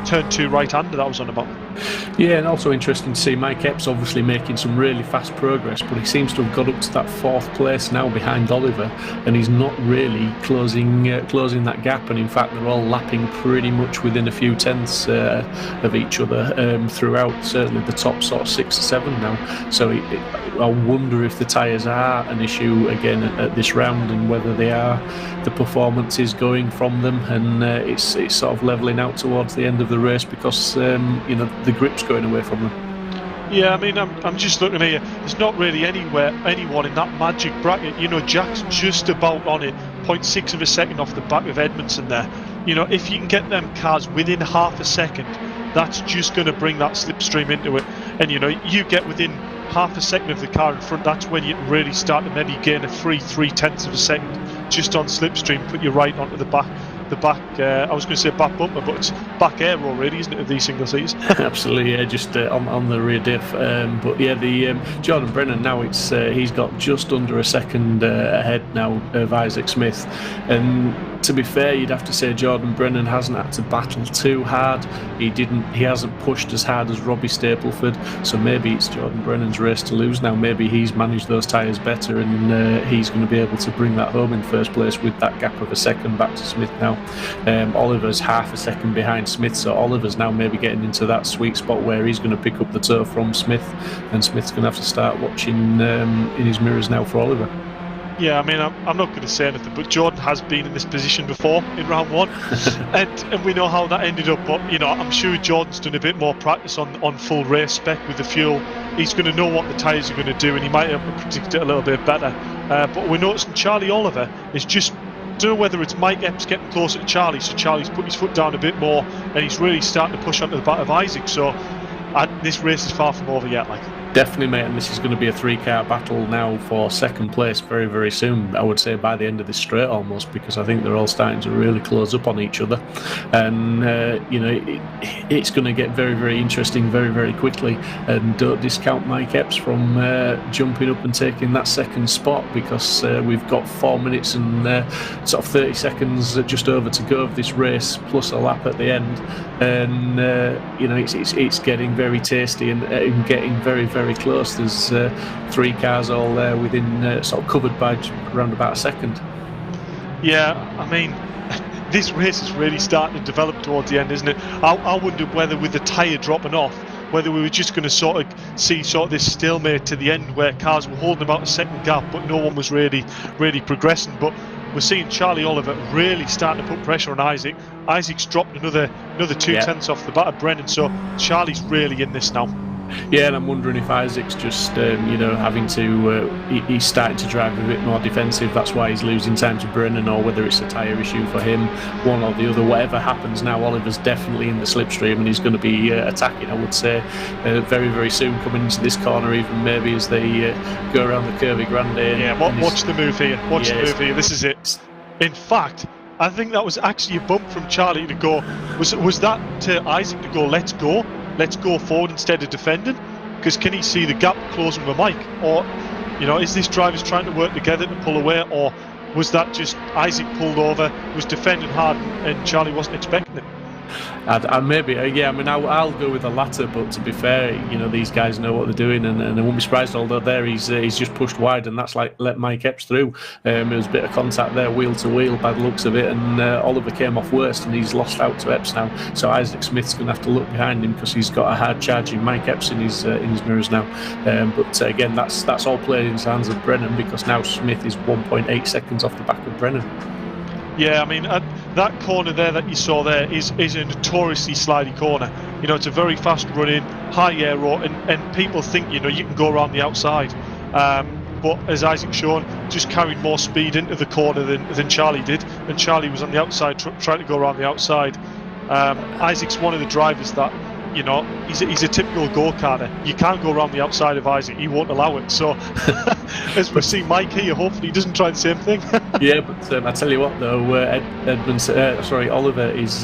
turn 2 right-hander that I was on about. Yeah, and also interesting to see Mike Epps obviously making some really fast progress, but he seems to have got up to that 4th place now behind Oliver, and he's not really closing that gap, and in fact they're all lapping pretty much within a few tenths of each other throughout, certainly the top sort of 6 or 7 now. So I wonder if the tyres are an issue again at this round, and whether they are, the performance is going from them, and it's sort of levelling out towards the end of the race because you know, the grip's going away from them. Yeah, I mean, I'm just looking here. There's not really anyone in that magic bracket. You know, Jack's just about on it, 0.6 of a second off the back of Edmondson there. You know, if you can get them cars within half a second, that's just going to bring that slipstream into it. And, you know, you get within half a second of the car in front, that's when you really start to maybe gain a free 0.3 of a second just on slipstream, put you right onto the back. I was going to say back bumper, but it's back aero, really, isn't it, of these single seats? Absolutely, yeah, just on the rear diff. But yeah, the Jordan Brennan now, he's got just under a second ahead now of Isaac Smith, and to be fair, you'd have to say Jordan Brennan hasn't had to battle too hard. He hasn't pushed as hard as Robbie Stapleford, so maybe it's Jordan Brennan's race to lose now. Maybe he's managed those tyres better, and he's going to be able to bring that home in first place with that gap of a second back to Smith now. Oliver's half a second behind Smith, so Oliver's now maybe getting into that sweet spot where he's going to pick up the toe from Smith, and Smith's going to have to start watching in his mirrors now for Oliver. Yeah, I mean, I'm not going to say anything, but Jordan has been in this position before in round one, and we know how that ended up. But, you know, I'm sure Jordan's done a bit more practice on full race spec with the fuel. He's going to know what the tyres are going to do, and he might have predicted it a little bit better. But we're noticing Charlie Oliver is just, don't know whether it's Mike Epps getting closer to Charlie, so Charlie's put his foot down a bit more, and he's really starting to push onto the back of Isaac. So this race is far from over yet, like. Definitely, mate, and this is going to be a 3-car battle now for second place very, very soon. I would say by the end of this straight almost, because I think they're all starting to really close up on each other. And, you know, it's going to get very, very interesting very, very quickly. And don't discount Mike Epps from jumping up and taking that second spot, because we've got 4 minutes and sort of 30 seconds just over to go of this race, plus a lap at the end. And, you know, it's getting very tasty and getting very, very close. There's 3 cars all there within sort of covered by around about a second. Yeah, I mean, this race is really starting to develop towards the end, isn't it? I wonder whether with the tyre dropping off, whether we were just going to sort of see this stalemate to the end where cars were holding about a second gap, but no one was really progressing. But we're seeing Charlie Oliver really starting to put pressure on Isaac. Isaac's dropped another 0.2 off the bat of Brennan, so Charlie's really in this now. Yeah, and I'm wondering if Isaac's just, you know, having to, he's starting to drive a bit more defensive. That's why he's losing time to Brennan, or whether it's a tyre issue for him, one or the other. Whatever happens now, Oliver's definitely in the slipstream, and he's going to be attacking, I would say, very, very soon, coming into this corner, even maybe as they go around the Curvy Grande. Yeah, watch the move here. Watch the move here. This is it. In fact, I think that was actually a bump from Charlie to go. Was that to Isaac to go, let's go forward instead of defending? Because can he see the gap closing with Mike? Or, you know, is this drivers trying to work together to pull away? Or was that just Isaac pulled over, was defending hard, and Charlie wasn't expecting it? Maybe, yeah. I mean, I'll go with the latter. But to be fair, you know, these guys know what they're doing, and I won't be surprised. Although there, he's just pushed wide, and that's like let Mike Epps through. There was a bit of contact there, wheel to wheel, by the looks of it, and Oliver came off worst, and he's lost out to Epps now. So Isaac Smith's going to have to look behind him because he's got a hard charging Mike Epps in his mirrors now. But again, that's all played in the hands of Brennan, because now Smith is 1.8 seconds off the back of Brennan. Yeah, I mean, that corner there that you saw there is a notoriously slidey corner. You know, it's a very fast running, high aero, and people think, you know, you can go around the outside. But as Isaac's shown, just carried more speed into the corner than Charlie did, and Charlie was on the outside trying to go around the outside. Isaac's one of the drivers that, you know, he's a typical go-karter. You can't go around the outside of Isaac, he won't allow it. So as we see Mike here, hopefully he doesn't try the same thing. Yeah, but I tell you what though, Oliver is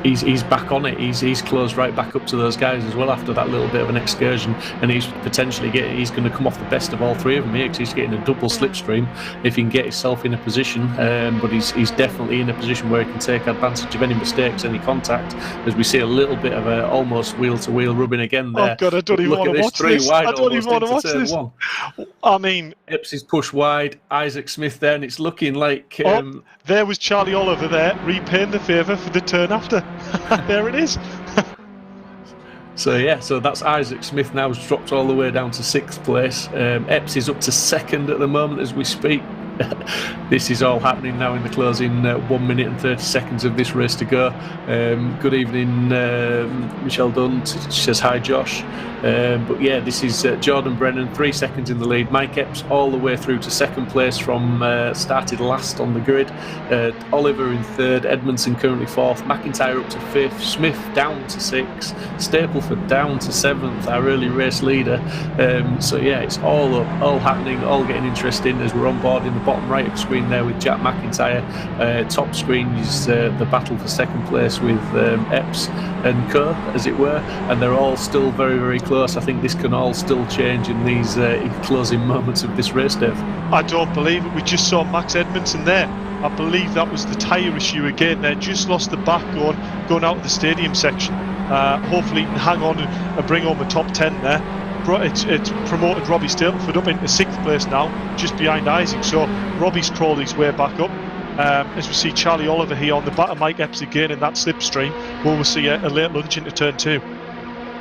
he's back on it. He's closed right back up to those guys as well after that little bit of an excursion, and he's potentially he's going to come off the best of all 3 of them here, because he's getting a double slipstream if he can get himself in a position. But he's definitely in a position where he can take advantage of any mistakes, any contact, as we see a little bit of a almost wheel to wheel rubbing again there. Oh God, I don't even want to watch this. I don't even want to watch this. I mean, Epps is pushed wide, Isaac Smith there, and it's looking like there was Charlie Oliver there repaying the favour for the turn after. There it is. So that's Isaac Smith now has dropped all the way down to 6th place. Epps is up to 2nd at the moment as we speak. this is all happening now in the closing 1 minute and 30 seconds of this race to go. Good evening, Michelle Dunn. She says hi, Josh. But yeah, this is Jordan Brennan, 3 seconds in the lead. Mike Epps all the way through to second place from started last on the grid. Oliver in third, Edmondson currently fourth, McIntyre up to fifth, Smith down to sixth, Stapleford down to seventh, our early race leader. So yeah, it's all up, all happening, all getting interesting as we're on board in the bottom right of the screen there with Jack McIntyre. Top screen is the battle for second place with Epps and Co, as it were, and they're all still very, very close. I think this can all still change in these closing moments of this race, Dave. I don't believe it. We just saw Max Edmondson there. I believe that was the tyre issue again. They just lost the back going out of the stadium section. Hopefully he can hang on and bring home a top 10 there. It's promoted Robbie Stapleford up into 6th place now, just behind Isaac. So Robbie's crawled his way back up. As we see Charlie Oliver here on the back of Mike Epps again in that slipstream, we'll see a late lunge into turn 2.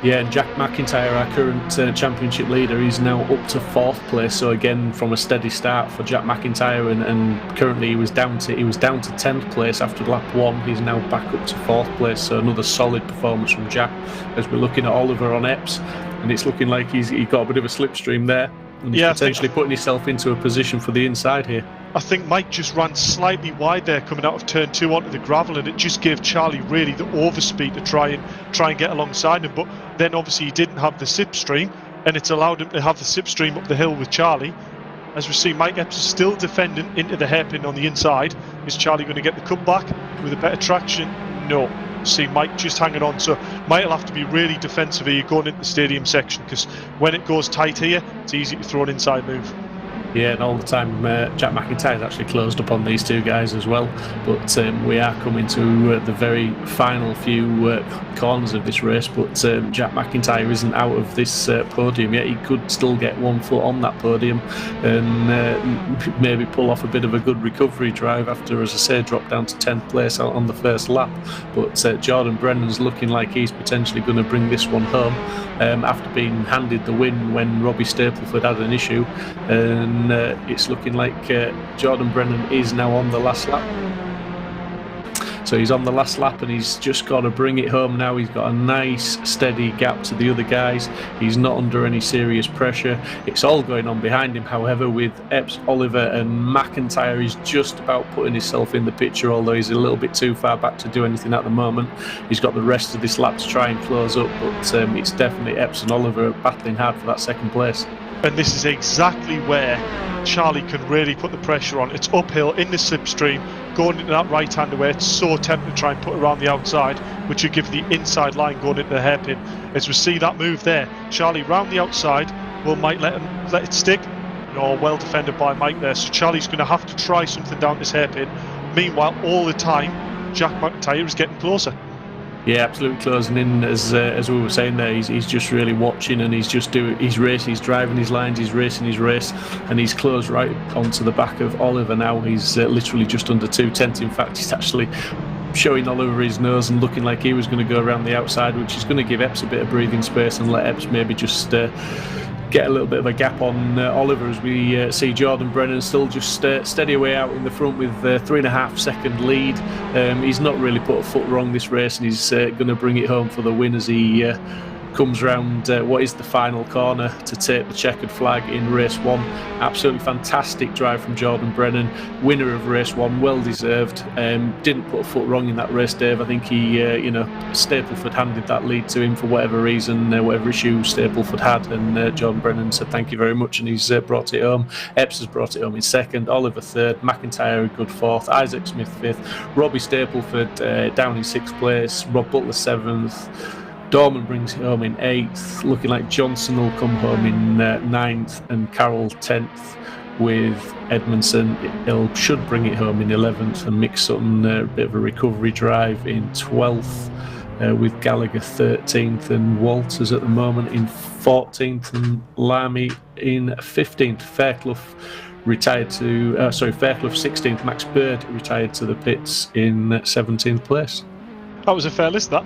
Yeah, and Jack McIntyre, our current championship leader, he's now up to 4th place. So again, from a steady start for Jack McIntyre, and currently he was down to 10th place after lap 1. He's now back up to 4th place. So another solid performance from Jack. As we're looking at Oliver on Epps, and it's looking like he got a bit of a slipstream there, and he's potentially putting himself into a position for the inside here. I think Mike just ran slightly wide there coming out of turn 2 onto the gravel, and it just gave Charlie really the overspeed to try and get alongside him. But then obviously he didn't have the slipstream, and it's allowed him to have the slipstream up the hill with Charlie. As we see, Mike Epps is still defending into the hairpin on the inside. Is Charlie going to get the cut back with a better traction? No. See Mike just hanging on, so Mike will have to be really defensive here going into the stadium section, because when it goes tight here, it's easy to throw an inside move. Yeah, and all the time Jack McIntyre's actually closed up on these two guys as well. But we are coming to the very final few corners of this race. But Jack McIntyre isn't out of this podium yet. He could still get 1 foot on that podium and maybe pull off a bit of a good recovery drive after, as I say, drop down to 10th place on the first lap. But Jordan Brennan's looking like he's potentially going to bring this one home after being handed the win when Robbie Stapleford had an issue. And it's looking like Jordan Brennan is now on the last lap. So he's on the last lap and he's just got to bring it home now. He's got a nice steady gap to the other guys. He's not under any serious pressure. It's all going on behind him, however, with Epps, Oliver and McIntyre. He's just about putting himself in the picture, although he's a little bit too far back to do anything at the moment. He's got the rest of this lap to try and close up, but it's definitely Epps and Oliver battling hard for that second place. And this is exactly where Charlie can really put the pressure on. It's uphill in the slipstream, going into that right-hander where it's so tempting to try and put around the outside, which would give the inside line going into the hairpin. As we see that move there, Charlie round the outside, will Mike let it stick? No, well defended by Mike there. So Charlie's going to have to try something down this hairpin. Meanwhile, all the time, Jack McIntyre is getting closer. Yeah, absolutely closing in. As we were saying there, he's just really watching, and he's racing, he's driving his lines, he's racing his race, and he's closed right onto the back of Oliver now. He's literally just under 2/10. In fact, he's actually showing Oliver his nose and looking like he was going to go around the outside, which is going to give Epps a bit of breathing space and let Epps maybe just get a little bit of a gap on Oliver, as we see Jordan Brennan still just steady away out in the front with 3.5 second lead. He's not really put a foot wrong this race, and he's going to bring it home for the win as he comes round what is the final corner to take the checkered flag in race 1. Absolutely fantastic drive from Jordan Brennan, winner of race 1, well deserved. Didn't put a foot wrong in that race, Dave. I think he Stapleford handed that lead to him for whatever reason, whatever issue Stapleford had, and Jordan Brennan said thank you very much, and he's brought it home. Epps has brought it home in 2nd, Oliver 3rd, McIntyre a good 4th, Isaac Smith 5th, Robbie Stapleford down in 6th place, Rob Butler 7th, Dorman brings it home in 8th, looking like Johnson will come home in 9th, and Carroll 10th, with Edmondson should bring it home in 11th, and Mick Sutton a bit of a recovery drive in 12th, with Gallagher 13th, and Walters at the moment in 14th, and Lamy in 15th. Fairclough 16th, Max Bird retired to the pits in 17th place. That was a fair list, that.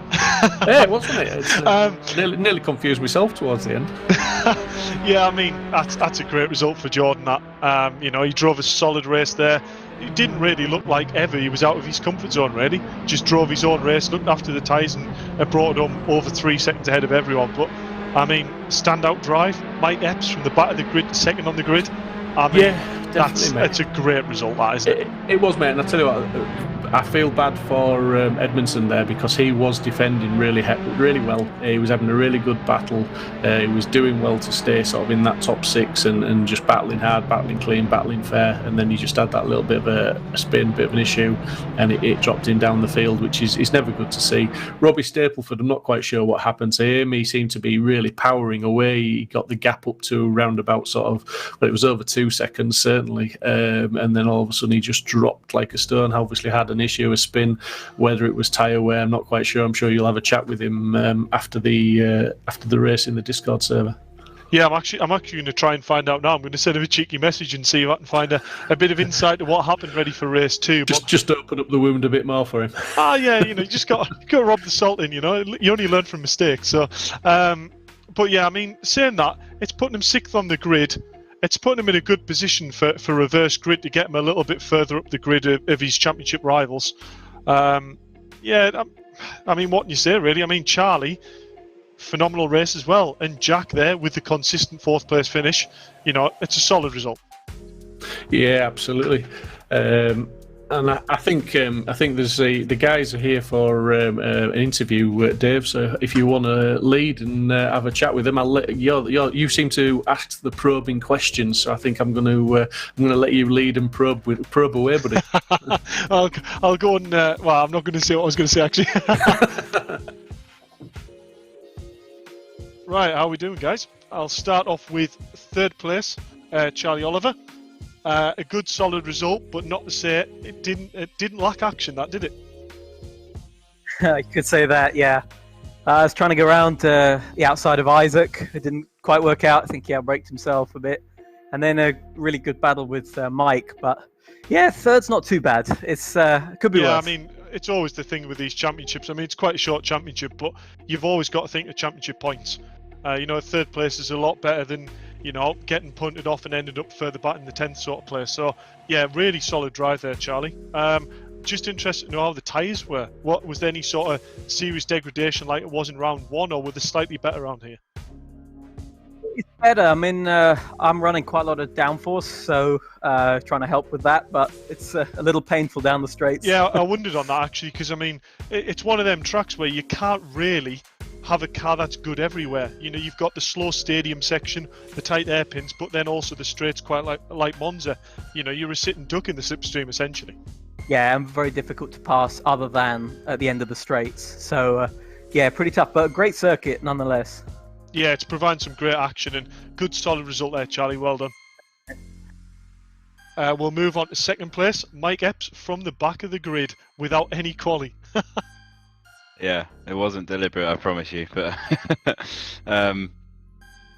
Yeah, it was, wasn't it? It's, nearly confused myself towards the end. Yeah, I mean, that's a great result for Jordan. That you know, he drove a solid race there. It didn't really look like ever he was out of his comfort zone, really. Just drove his own race, looked after the tyres, and brought it home over 3 seconds ahead of everyone. But I mean, standout drive. Mike Epps from the back of the grid, second on the grid. I mean, yeah, definitely, that's a great result, that, isn't it? It was, mate. And I tell you what, I feel bad for Edmondson there, because he was defending really well. He was having a really good battle. He was doing well to stay sort of in that top 6 and just battling hard, battling clean, battling fair. And then he just had that little bit of a spin, bit of an issue, and it dropped him down the field, which is never good to see. Robbie Stapleford, I'm not quite sure what happened to him. He seemed to be really powering away. He got the gap up to around about sort of, well, it was over 2 seconds certainly, and then all of a sudden he just dropped like a stone. Obviously had an issue, a spin, whether it was tyre wear, I'm not quite sure. I'm sure you'll have a chat with him after the race in the Discord server. Yeah, I'm actually going to try and find out now. I'm going to send him a cheeky message and see if I can find a bit of insight to what happened ready for race 2. Just open up the wound a bit more for him. Yeah, you know, you just got to rub the salt in. You know, you only learn from mistakes. So, but yeah, I mean, saying that, it's putting him 6th on the grid. It's putting him in a good position for reverse grid to get him a little bit further up the grid of his championship rivals. Yeah, I mean, what can you say, really? I mean, Charlie, phenomenal race as well. And Jack there with the consistent 4th place finish. You know, it's a solid result. Yeah, absolutely. And I think there's the guys are here for an interview, Dave. So if you want to lead and have a chat with them, I'll let you seem to ask the probing questions. So I think I'm going to let you lead and probe away, buddy. I'll go and well, I'm not going to say what I was going to say actually. Right, how are we doing, guys? I'll start off with 3rd place, Charlie Oliver. A good solid result, but not to say it didn't lack action, that did it? I could say that, yeah. I was trying to go around the outside of Isaac. It didn't quite work out. I think he outbraked himself a bit. And then a really good battle with Mike. But yeah, 3rd's not too bad. It's could be worse. Yeah, I mean, it's always the thing with these championships. I mean, it's quite a short championship, but you've always got to think of championship points. You know, 3rd place is a lot better than, you know, getting punted off and ended up further back in the 10th sort of place. So, yeah, really solid drive there, Charlie. Just interested to know how the tyres were. What was there any sort of serious degradation like it was in round 1, or were they slightly better around here? It's better. I mean, I'm running quite a lot of downforce, so trying to help with that, but it's a little painful down the straights. Yeah, I wondered on that actually, because I mean, it's one of them tracks where you can't really have a car that's good everywhere. You know, you've got the slow stadium section, the tight airpins, but then also the straights quite like Monza. You know, you're a sitting duck in the slipstream essentially. Yeah, and very difficult to pass other than at the end of the straights. So, yeah, pretty tough, but a great circuit nonetheless. Yeah, it's providing some great action and good solid result there, Charlie. Well done. We'll move on to 2nd place, Mike Epps from the back of the grid without any quali. Yeah, it wasn't deliberate, I promise you. But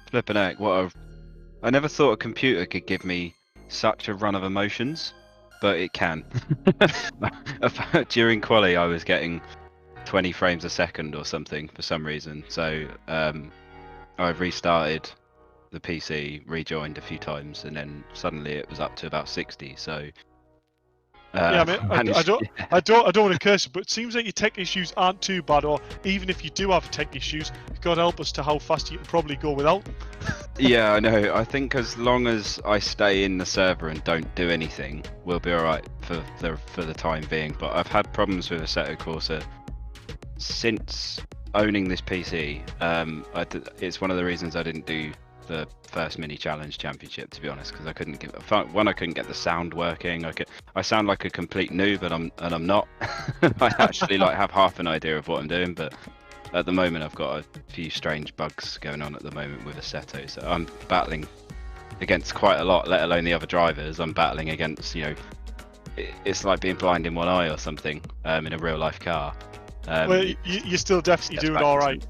flipping heck, I never thought a computer could give me such a run of emotions, but it can. During quali, I was getting 20 frames a second or something for some reason. So I've restarted the PC, rejoined a few times, and then suddenly it was up to about 60. So. Yeah, I mean, I don't want to curse it, but it seems like your tech issues aren't too bad, or even if you do have tech issues, God help us to how fast you can probably go without them. Yeah, I know. I think as long as I stay in the server and don't do anything, we'll be alright for the time being. But I've had problems with Assetto Corsa since owning this PC. It's one of the reasons I didn't do the first mini challenge championship, to be honest, because I couldn't get the sound working. I sound like a complete noob, and I'm not. I actually have half an idea of what I'm doing, but at the moment I've got a few strange bugs going on at the moment with Assetto, so I'm battling against quite a lot, let alone the other drivers. I'm battling against, you know, it's like being blind in one eye or something in a real life car. Well, you're still definitely doing all right.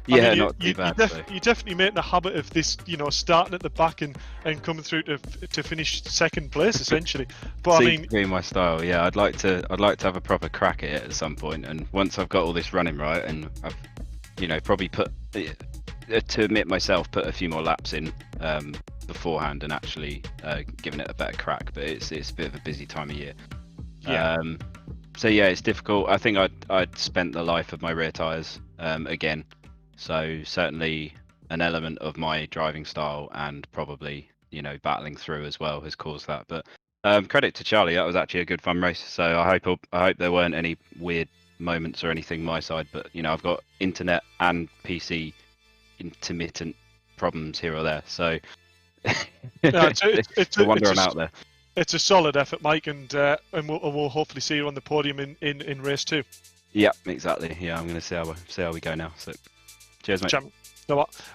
Yeah, mean, not too bad. You're definitely making a habit of this, starting at the back and coming through to finish second place essentially. But Seems to be my style. Yeah, I'd like to have a proper crack at it at some point. And once I've got all this running right, and I've, probably put to admit myself, put a few more laps in beforehand and actually giving it a better crack. But it's a bit of a busy time of year. Yeah. So yeah, it's difficult. I think I'd spent the life of my rear tyres again. So certainly an element of my driving style and probably, battling through as well has caused that. But credit to Charlie, that was actually a good fun race. So I hope there weren't any weird moments or anything my side. But I've got internet and PC intermittent problems here or there. So it's no wonder I'm out there. It's a solid effort, Mike, and we'll hopefully see you on the podium in race 2. Yeah, exactly. Yeah, I'm going to see how we go now. So, cheers, mate.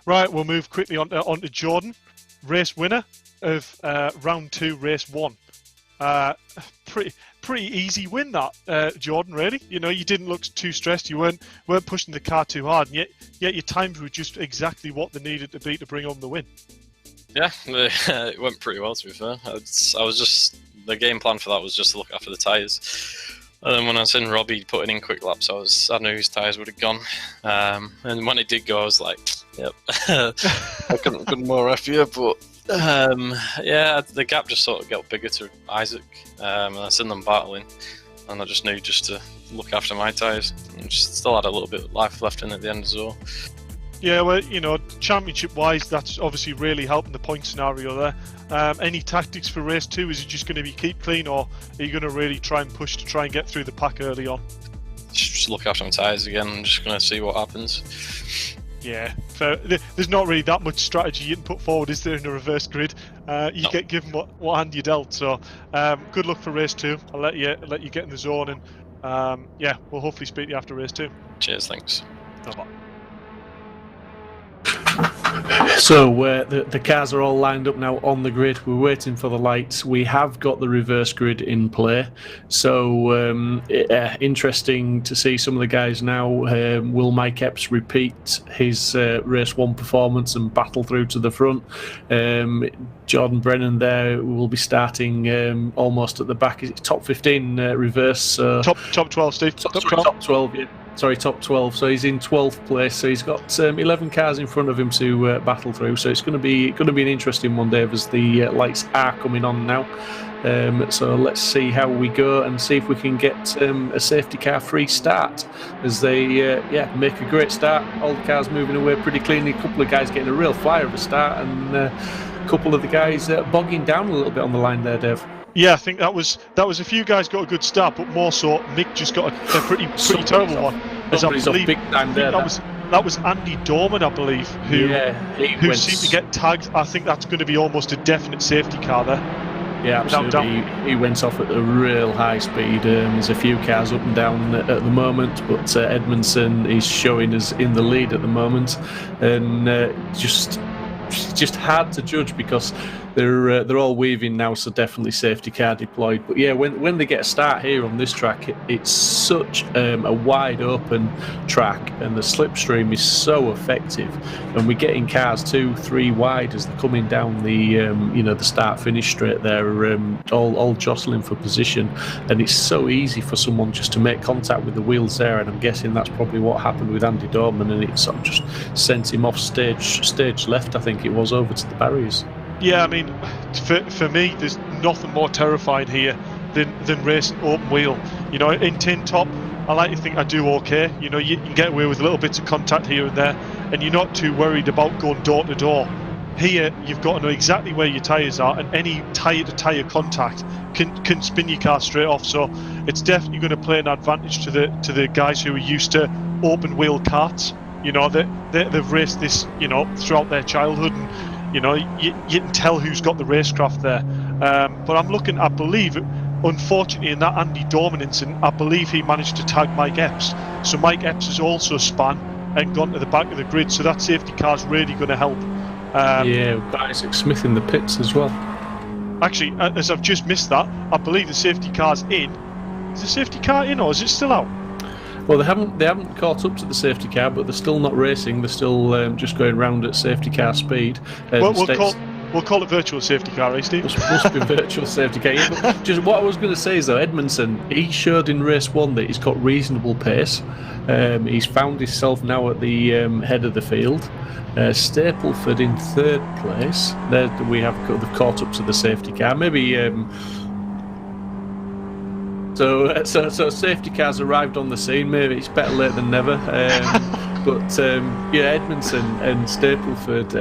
Right, we'll move quickly on to Jordan, race winner of round 2, race 1. Pretty easy win that, Jordan. Really, you didn't look too stressed. You weren't pushing the car too hard, and yet your times were just exactly what they needed to be to bring home the win. Yeah, it went pretty well, to be fair. I was just, the game plan for that was just to look after the tyres. And then when I seen Robbie putting in quick laps, I knew his tyres would have gone. And when it did go, I was like, yep. I couldn't more happier, but yeah, the gap just sort of got bigger to Isaac. And I seen them battling, and I just knew just to look after my tyres. And just still had a little bit of life left in at the end as well. Yeah, well, championship-wise, that's obviously really helping the point scenario there. Any tactics for race 2? Is it just going to be keep clean, or are you going to really try and push to try and get through the pack early on? Just look after my tyres again. I'm just going to see what happens. Yeah, there's not really that much strategy you can put forward, is there, in a reverse grid? You get given what hand you dealt. So, good luck for race 2. I'll let you get in the zone, and yeah, we'll hopefully speak to you after race 2. Cheers, thanks. No. So the cars are all lined up now on the grid. We're waiting for the lights. We have got the reverse grid in play. So interesting to see some of the guys now. Will Mike Epps repeat his race 1 performance and battle through to the front? Jordan Brennan there will be starting almost at the back. Is it top 15 reverse? Top 12, Steve. Top 12, yeah. Sorry, top 12. So he's in 12th place. So he's got 11 cars in front of him to battle through. So it's going to be an interesting one, Dave, as the lights are coming on now. So let's see how we go and see if we can get a safety car free start as they make a great start. All the cars moving away pretty cleanly. A couple of guys getting a real flyer of a start, and a couple of the guys bogging down a little bit on the line there, Dave. Yeah, I think that was a few guys got a good start, but more so Mick just got a pretty terrible one. As I believe, big time there, that was Andy Dorman, I believe, who seemed to get tagged. I think that's going to be almost a definite safety car there. Yeah, absolutely. He went off at a real high speed. There's a few cars up and down at the moment, but Edmondson is showing us in the lead at the moment, and just hard to judge because they're all weaving now, so definitely safety car deployed. But yeah, when they get a start here on this track, it's such a wide open track, and the slipstream is so effective, and we're getting cars 2-3 wide as they're coming down the start finish straight there, all jostling for position, and it's so easy for someone just to make contact with the wheels there, and I'm guessing that's probably what happened with Andy Dorman, and it sort of just sent him off stage left, I think it was, over to the barriers. Yeah, I mean, for me, there's nothing more terrifying here than racing open wheel. In tin top, I like to think I do okay. You can get away with little bits of contact here and there, and you're not too worried about going door to door. Here, you've got to know exactly where your tyres are, and any tyre-to-tyre contact can spin your car straight off. So it's definitely going to play an advantage to the guys who are used to open wheel karts. They've raced this, throughout their childhood, and you can tell who's got the racecraft there. But I believe, unfortunately, in that Andy Dorman incident, I believe he managed to tag Mike Epps. So Mike Epps has also spun and gone to the back of the grid. So that safety car's really going to help. We've got Isaac Smith in the pits as well. Actually, as I've just missed that, I believe the safety car's in. Is the safety car in, or is it still out? Well, they haven't caught up to the safety car, but they're still not racing. They're still just going round at safety car speed. We'll call it virtual safety car race, Steve. Must be virtual safety car. Yeah, but just what I was going to say is though, Edmondson, he showed in race 1 that he's got reasonable pace. He's found himself now at the head of the field. Stapleford in 3rd place. There they've caught up to the safety car. Maybe. So safety cars arrived on the scene. Maybe it's better late than never. But Edmondson and Stapleford.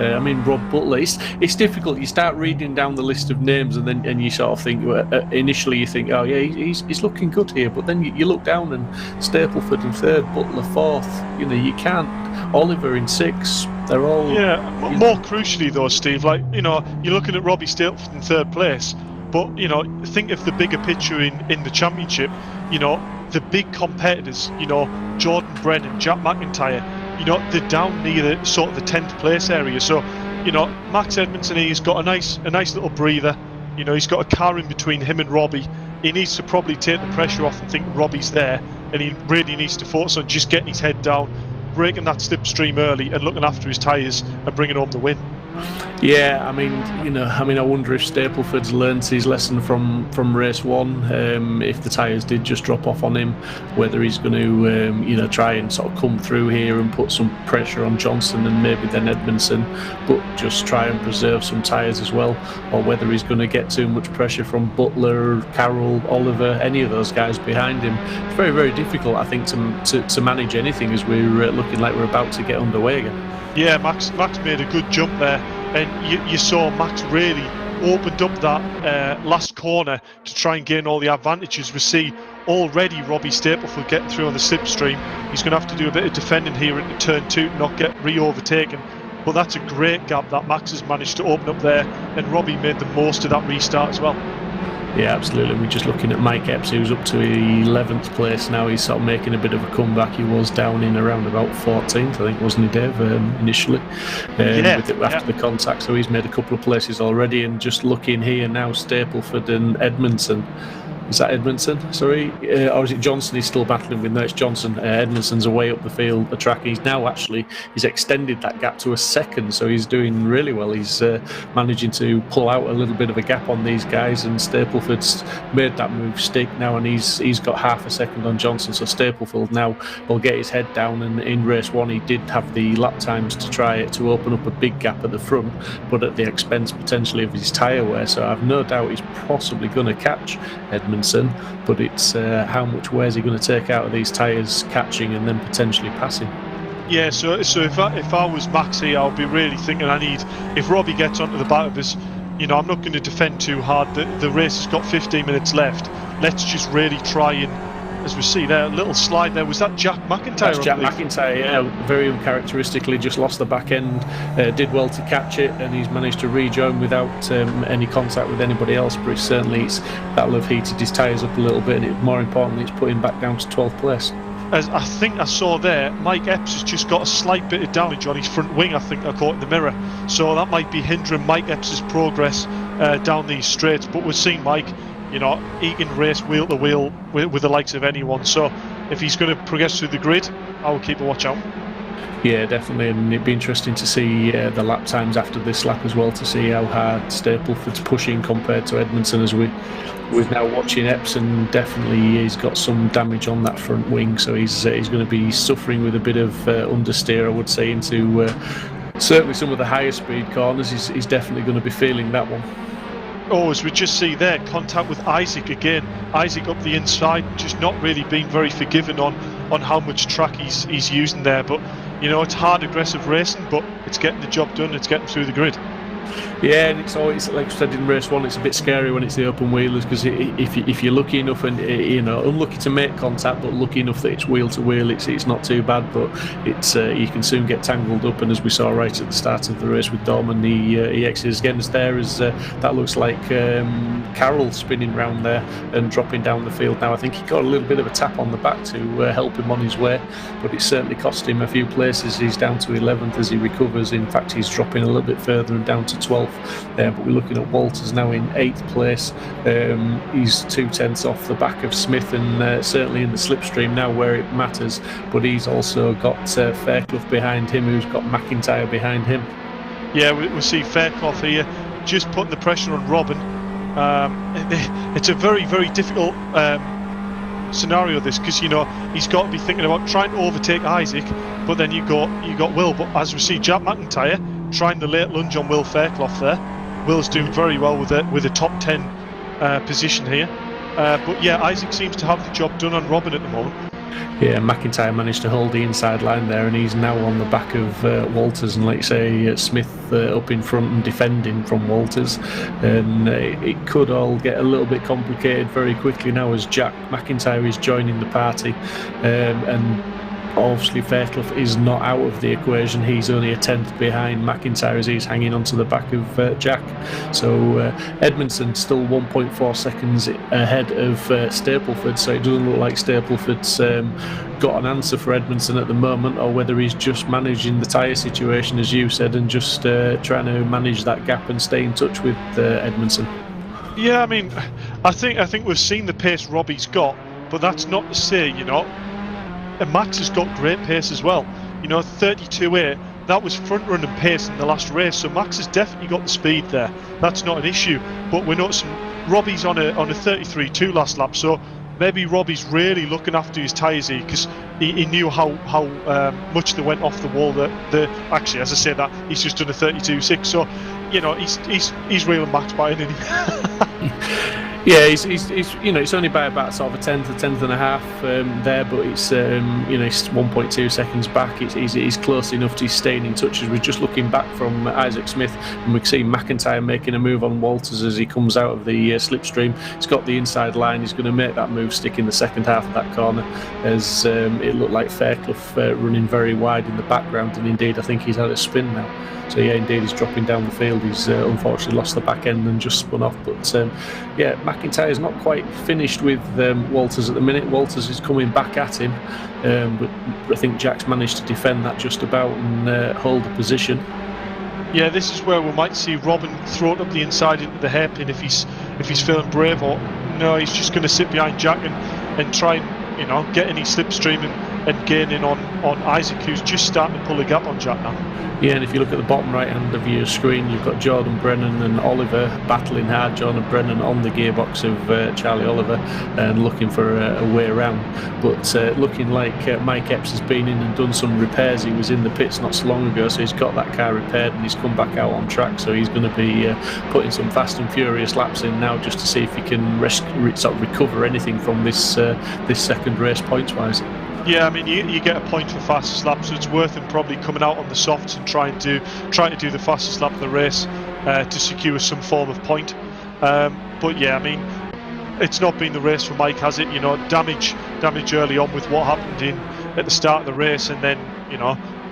Rob Butler. It's difficult. You start reading down the list of names, and you sort of think. Initially, you think, oh yeah, he's looking good here. But then you look down, and Stapleford in 3rd, Butler 4th. You can't. Oliver in 6th. They're all. Yeah. More crucially, though, Steve, you're looking at Robbie Stapleford in 3rd place. But, think of the bigger picture in the championship. The big competitors, Jordan Brennan, Jack McIntyre, they're down near the 10th place area. So, Max Edmondson, he's got a nice little breather. He's got a car in between him and Robbie. He needs to probably take the pressure off and think Robbie's there. And he really needs to focus on just getting his head down, breaking that slipstream early and looking after his tyres and bringing home the win. Yeah, I wonder if Stapleford's learned his lesson from race 1. If the tyres did just drop off on him, whether he's going to try and sort of come through here and put some pressure on Johnson and maybe then Edmondson, but just try and preserve some tyres as well, or whether he's going to get too much pressure from Butler, Carroll, Oliver, any of those guys behind him. It's very, very difficult, I think, to manage anything as we're looking like we're about to get underway again. Yeah, Max made a good jump there, and you saw Max really opened up that last corner to try and gain all the advantages. We see already Robbie Stapleford getting through on the slipstream. He's going to have to do a bit of defending here into turn 2 to not get re-overtaken. But that's a great gap that Max has managed to open up there, and Robbie made the most of that restart as well. Yeah, absolutely. We're just looking at Mike Epps, who's up to 11th place now. He's sort of making a bit of a comeback. He was down in around about 14th, I think, wasn't he, Dave, initially, after the contact. So he's made a couple of places already. And just looking here now, Stapleford and Edmondson. Is that Edmondson? Sorry, or is it Johnson? He's still battling with. No, it's Johnson. Edmondson's away up the field, the track. He's extended that gap to a 2nd, so he's doing really well. He's managing to pull out a little bit of a gap on these guys, and Stapleford's made that move stick now, and he's got half a second on Johnson. So Stapleford now will get his head down, and in race 1 he did have the lap times to try to open up a big gap at the front, but at the expense potentially of his tyre wear. So I've no doubt he's possibly going to catch Edmondson. But it's how much wear is he going to take out of these tyres catching and then potentially passing. Yeah, so if I was Max here, I'll be really thinking if Robbie gets onto the back of us, I'm not going to defend too hard. The race has got 15 minutes left. Let's just really try and, as we see there, a little slide there. Was that Jack McIntyre? That's Jack McIntyre, yeah. Very uncharacteristically just lost the back end. Did well to catch it, and he's managed to rejoin without any contact with anybody else. But that'll have heated his tyres up a little bit, and more importantly, it's put him back down to 12th place. As I think I saw there, Mike Epps has just got a slight bit of damage on his front wing, I think I caught in the mirror. So that might be hindering Mike Epps' progress down these straights. But we're seeing Mike, he can race wheel to wheel with the likes of anyone. So if he's going to progress through the grid, I will keep a watch out. Yeah, definitely, and it'd be interesting to see the lap times after this lap as well, to see how hard Stapleford's pushing compared to Edmondson, as we're now watching Epps, and definitely he's got some damage on that front wing, so he's going to be suffering with a bit of understeer, I would say, into certainly some of the higher speed corners. He's definitely going to be feeling that one. Oh, as we just see there, contact with Isaac again. Isaac up the inside, just not really being very forgiving on how much track he's using there. But, it's hard, aggressive racing, but it's getting the job done. It's getting through the grid. Yeah, and it's always, like I said in race 1, it's a bit scary when it's the open wheelers, because if you're lucky enough and unlucky to make contact, but lucky enough that it's wheel to wheel, it's not too bad. But it's you can soon get tangled up, and as we saw right at the start of the race with Dom, and he exits again as there as that looks like Carroll spinning round there and dropping down the field now. I think he got a little bit of a tap on the back to help him on his way, but it certainly cost him a few places. He's down to 11th as he recovers. In fact, he's dropping a little bit further and down to 12th. But we're looking at Walters now in 8th place. He's 2/10 off the back of Smith, and certainly in the slipstream now where it matters. But he's also got Fairclough behind him, who's got McIntyre behind him. Yeah, we see Fairclough here just putting the pressure on Robin. It's a very, very difficult scenario, this, because he's got to be thinking about trying to overtake Isaac, but then you got Will. But as we see, Jack McIntyre trying the late lunge on Will Fairclough there. Will's doing very well with a top 10 position here. But yeah, Isaac seems to have the job done on Robin at the moment. Yeah, McIntyre managed to hold the inside line there, and he's now on the back of Walters, and like you say, Smith up in front and defending from Walters, and it could all get a little bit complicated very quickly now as Jack McIntyre is joining the party, and obviously Fairclough is not out of the equation. He's only a 10th behind McIntyre as he's hanging onto the back of Jack. So Edmondson still 1.4 seconds ahead of Stapleford, so it doesn't look like Stapleford's got an answer for Edmondson at the moment, or whether he's just managing the tyre situation, as you said, and just trying to manage that gap and stay in touch with Edmondson. Yeah, I mean, I think we've seen the pace Robbie's got, but that's not to say, and Max has got great pace as well. 32.8, that was front running pace in the last race, so Max has definitely got the speed there. That's not an issue. But we're noticing Robbie's on a 33.2 last lap, so maybe Robbie's really looking after his tyres here, because he knew how much they went off the wall. Actually, as I say that, he's just done a 32.6, so he's reeling Max by it, isn't he? Yeah, he's it's only by about sort of a tenth and a half there, but it's it's 1.2 seconds back. He's close enough to staying in touch. As we're just looking back from Isaac Smith, and we see McIntyre making a move on Walters as he comes out of the slipstream. He's got the inside line. He's going to make that move stick in the second half of that corner, as it looked like Fairclough running very wide in the background, and indeed I think he's had a spin now. So yeah, indeed he's dropping down the field. He's unfortunately lost the back end and just spun off. But yeah, McIntyre's not quite finished with Walters at the minute. Walters is coming back at him, but I think Jack's managed to defend that just about and hold the position. Yeah, this is where we might see Robin throw it up the inside into the hairpin if he's feeling brave, or no, he's just going to sit behind Jack and try and get any slipstream and gain in on Isaac, who's just starting to pull a gap on Jack now. Yeah, and if you look at the bottom right hand of your screen, you've got Jordan Brennan and Oliver battling hard. Jordan Brennan on the gearbox of Charlie Oliver and looking for a way around. But looking like Mike Epps has been in and done some repairs. He was in the pits not so long ago, so he's got that car repaired and he's come back out on track. So he's going to be putting some fast and furious laps in now just to see if he can recover anything from this second race points-wise. Yeah, I mean, you get a point for fastest lap, so it's worth him probably coming out on the softs and trying to do the fastest lap of the race to secure some form of point. But yeah, I mean, it's not been the race for Mike, has it? Damage early on with what happened at the start of the race, and then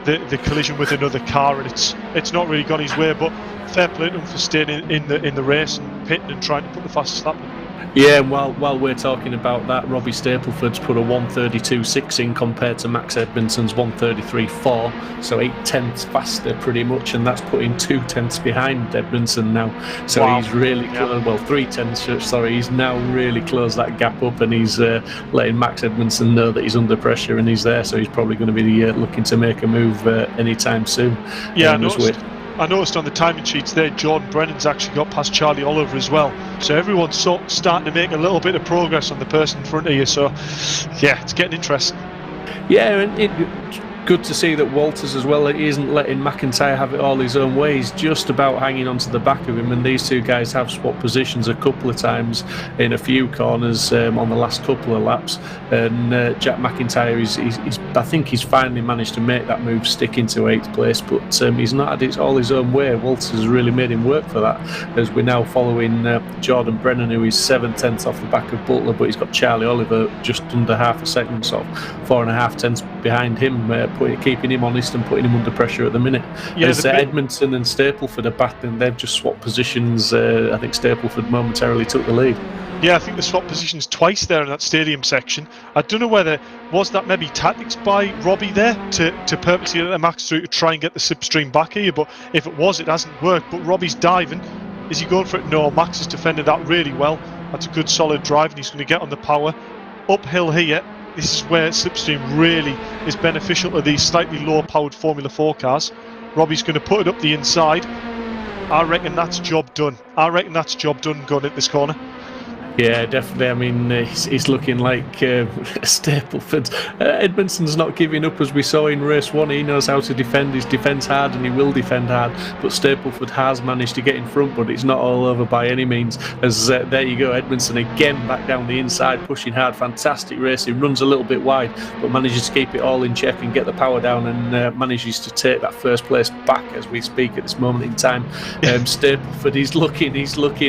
the collision with another car, and it's not really gone his way. But fair play to him for staying in the race and pitting and trying to put the fastest lap in. Yeah, and while we're talking about that, Robbie Stapleford's put a 1:32.6 in compared to Max Edmondson's 1:33.4, so 8/10 faster pretty much, and that's putting 2/10 behind Edmondson now. So wow. He's really closed, 3/10. Sorry, he's now really closed that gap up, and he's letting Max Edmondson know that he's under pressure and he's there. So he's probably going to be looking to make a move anytime soon. Yeah, I noticed on the timing sheets there, Jordan Brennan's actually got past Charlie Oliver as well. So everyone's starting to make a little bit of progress on the person in front of you. So, yeah, it's getting interesting. Yeah, and good to see that Walters as well isn't letting McIntyre have it all his own way. He's just about hanging onto the back of him, and these two guys have swapped positions a couple of times in a few corners on the last couple of laps. And Jack McIntyre, I think he's finally managed to make that move stick into 8th place, but he's not had it all his own way. Walters has really made him work for that, as we're now following Jordan Brennan, who is 7/10 off the back of Butler, but he's got Charlie Oliver just under half a second, so 4.5 behind him, keeping him honest and putting him under pressure at the minute. Yeah, as Edmondson and Stapleford are battling, they've just swapped positions. I think Stapleford momentarily took the lead. Yeah, I think they swapped positions twice there in that stadium section. I don't know whether was that maybe tactics by Robbie there to purposely let Max through to try and get the slipstream back here, but if it was, it hasn't worked. But Robbie's diving. Is he going for it? No, Max has defended that really well. That's a good solid drive, and he's going to get on the power. Uphill here, this is where slipstream really is beneficial to these slightly lower powered Formula 4 cars. Robbie's going to put it up the inside. I reckon that's job done. I reckon that's job done going at this corner. Yeah, definitely. I mean, he's looking like Stapleford. Edmondson's not giving up, as we saw in race 1. He knows how to defend. He defends hard, and he will defend hard. But Stapleford has managed to get in front, but it's not all over by any means. As there you go, Edmondson again back down the inside, pushing hard. Fantastic race. He runs a little bit wide, but manages to keep it all in check and get the power down, and manages to take that first place back as we speak at this moment in time. Stapleford, he's looking,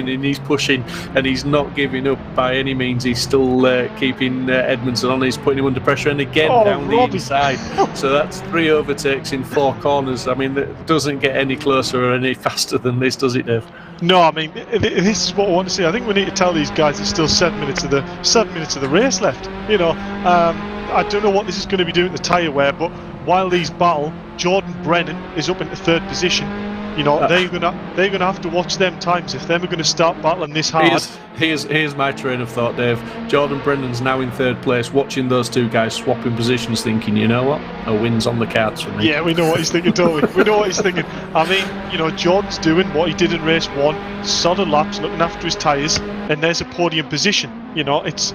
and he's pushing, and he's not giving up by any means. He's still keeping Edmondson on. He's putting him under pressure, and again down the inside. So that's 3 overtakes in 4 corners. I mean, it doesn't get any closer or any faster than this, does it, Dave? No, I mean, this is what I want to see. I think we need to tell these guys there's still 7 minutes of the race left. You know, I don't know what this is going to be doing to the tyre wear, but while these battle, Jordan Brennan is up into 3rd position. You know, they're gonna have to watch them times if they're going to start battling this hard. Here's my train of thought, Dave. Jordan Brennan's now in 3rd place, watching those 2 guys swapping positions, thinking, you know what, a win's on the cards for me. Yeah, we know what he's thinking, don't we? We know what he's thinking. I mean, you know, Jordan's doing what he did in race 1, solid laps, looking after his tyres, and there's a podium position. You know, he's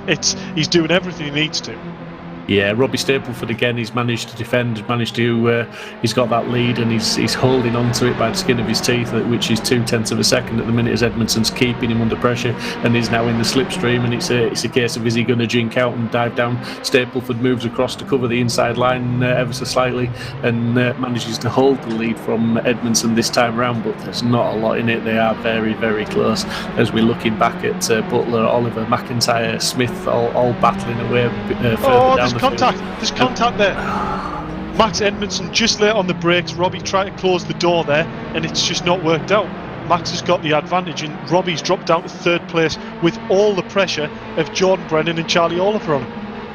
doing everything he needs to. Yeah, Robbie Stapleford again. He's managed to defend. He's got that lead, and he's holding on to it by the skin of his teeth, which is 0.2 of a second at the minute. As Edmondson's keeping him under pressure, and is now in the slipstream. And it's a case of, is he going to jink out and dive down? Stapleford moves across to cover the inside line ever so slightly, and manages to hold the lead from Edmondson this time round. But there's not a lot in it. They are very, very close. As we're looking back at Butler, Oliver, McIntyre, Smith, all battling away further down. There's contact there. Max Edmondson just late on the brakes. Robbie tried to close the door there, and it's just not worked out. Max has got the advantage, and Robbie's dropped down to 3rd place with all the pressure of Jordan Brennan and Charlie Oliver on him.